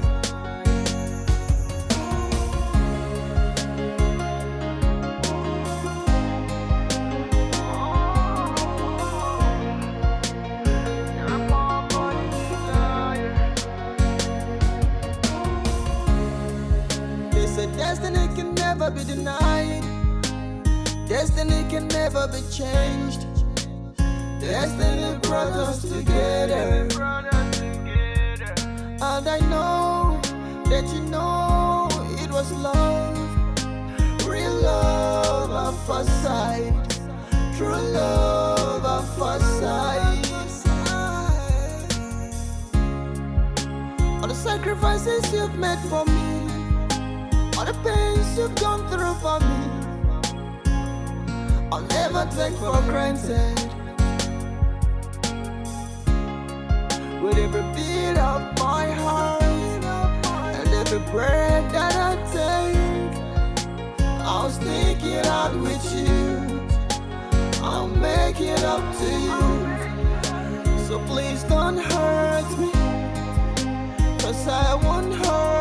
Destiny can never be denied. Destiny can never be changed. Destiny brought us together. And I know that you know it was love. Real love at first sight. True love at first sight. All the sacrifices you've made for me. All the pains you've gone through for me, I'll never take for granted. With every beat of my heart and every breath that I take, I'll sneak it out with you. I'll make it up to you. So please don't hurt me, 'cause I won't hurt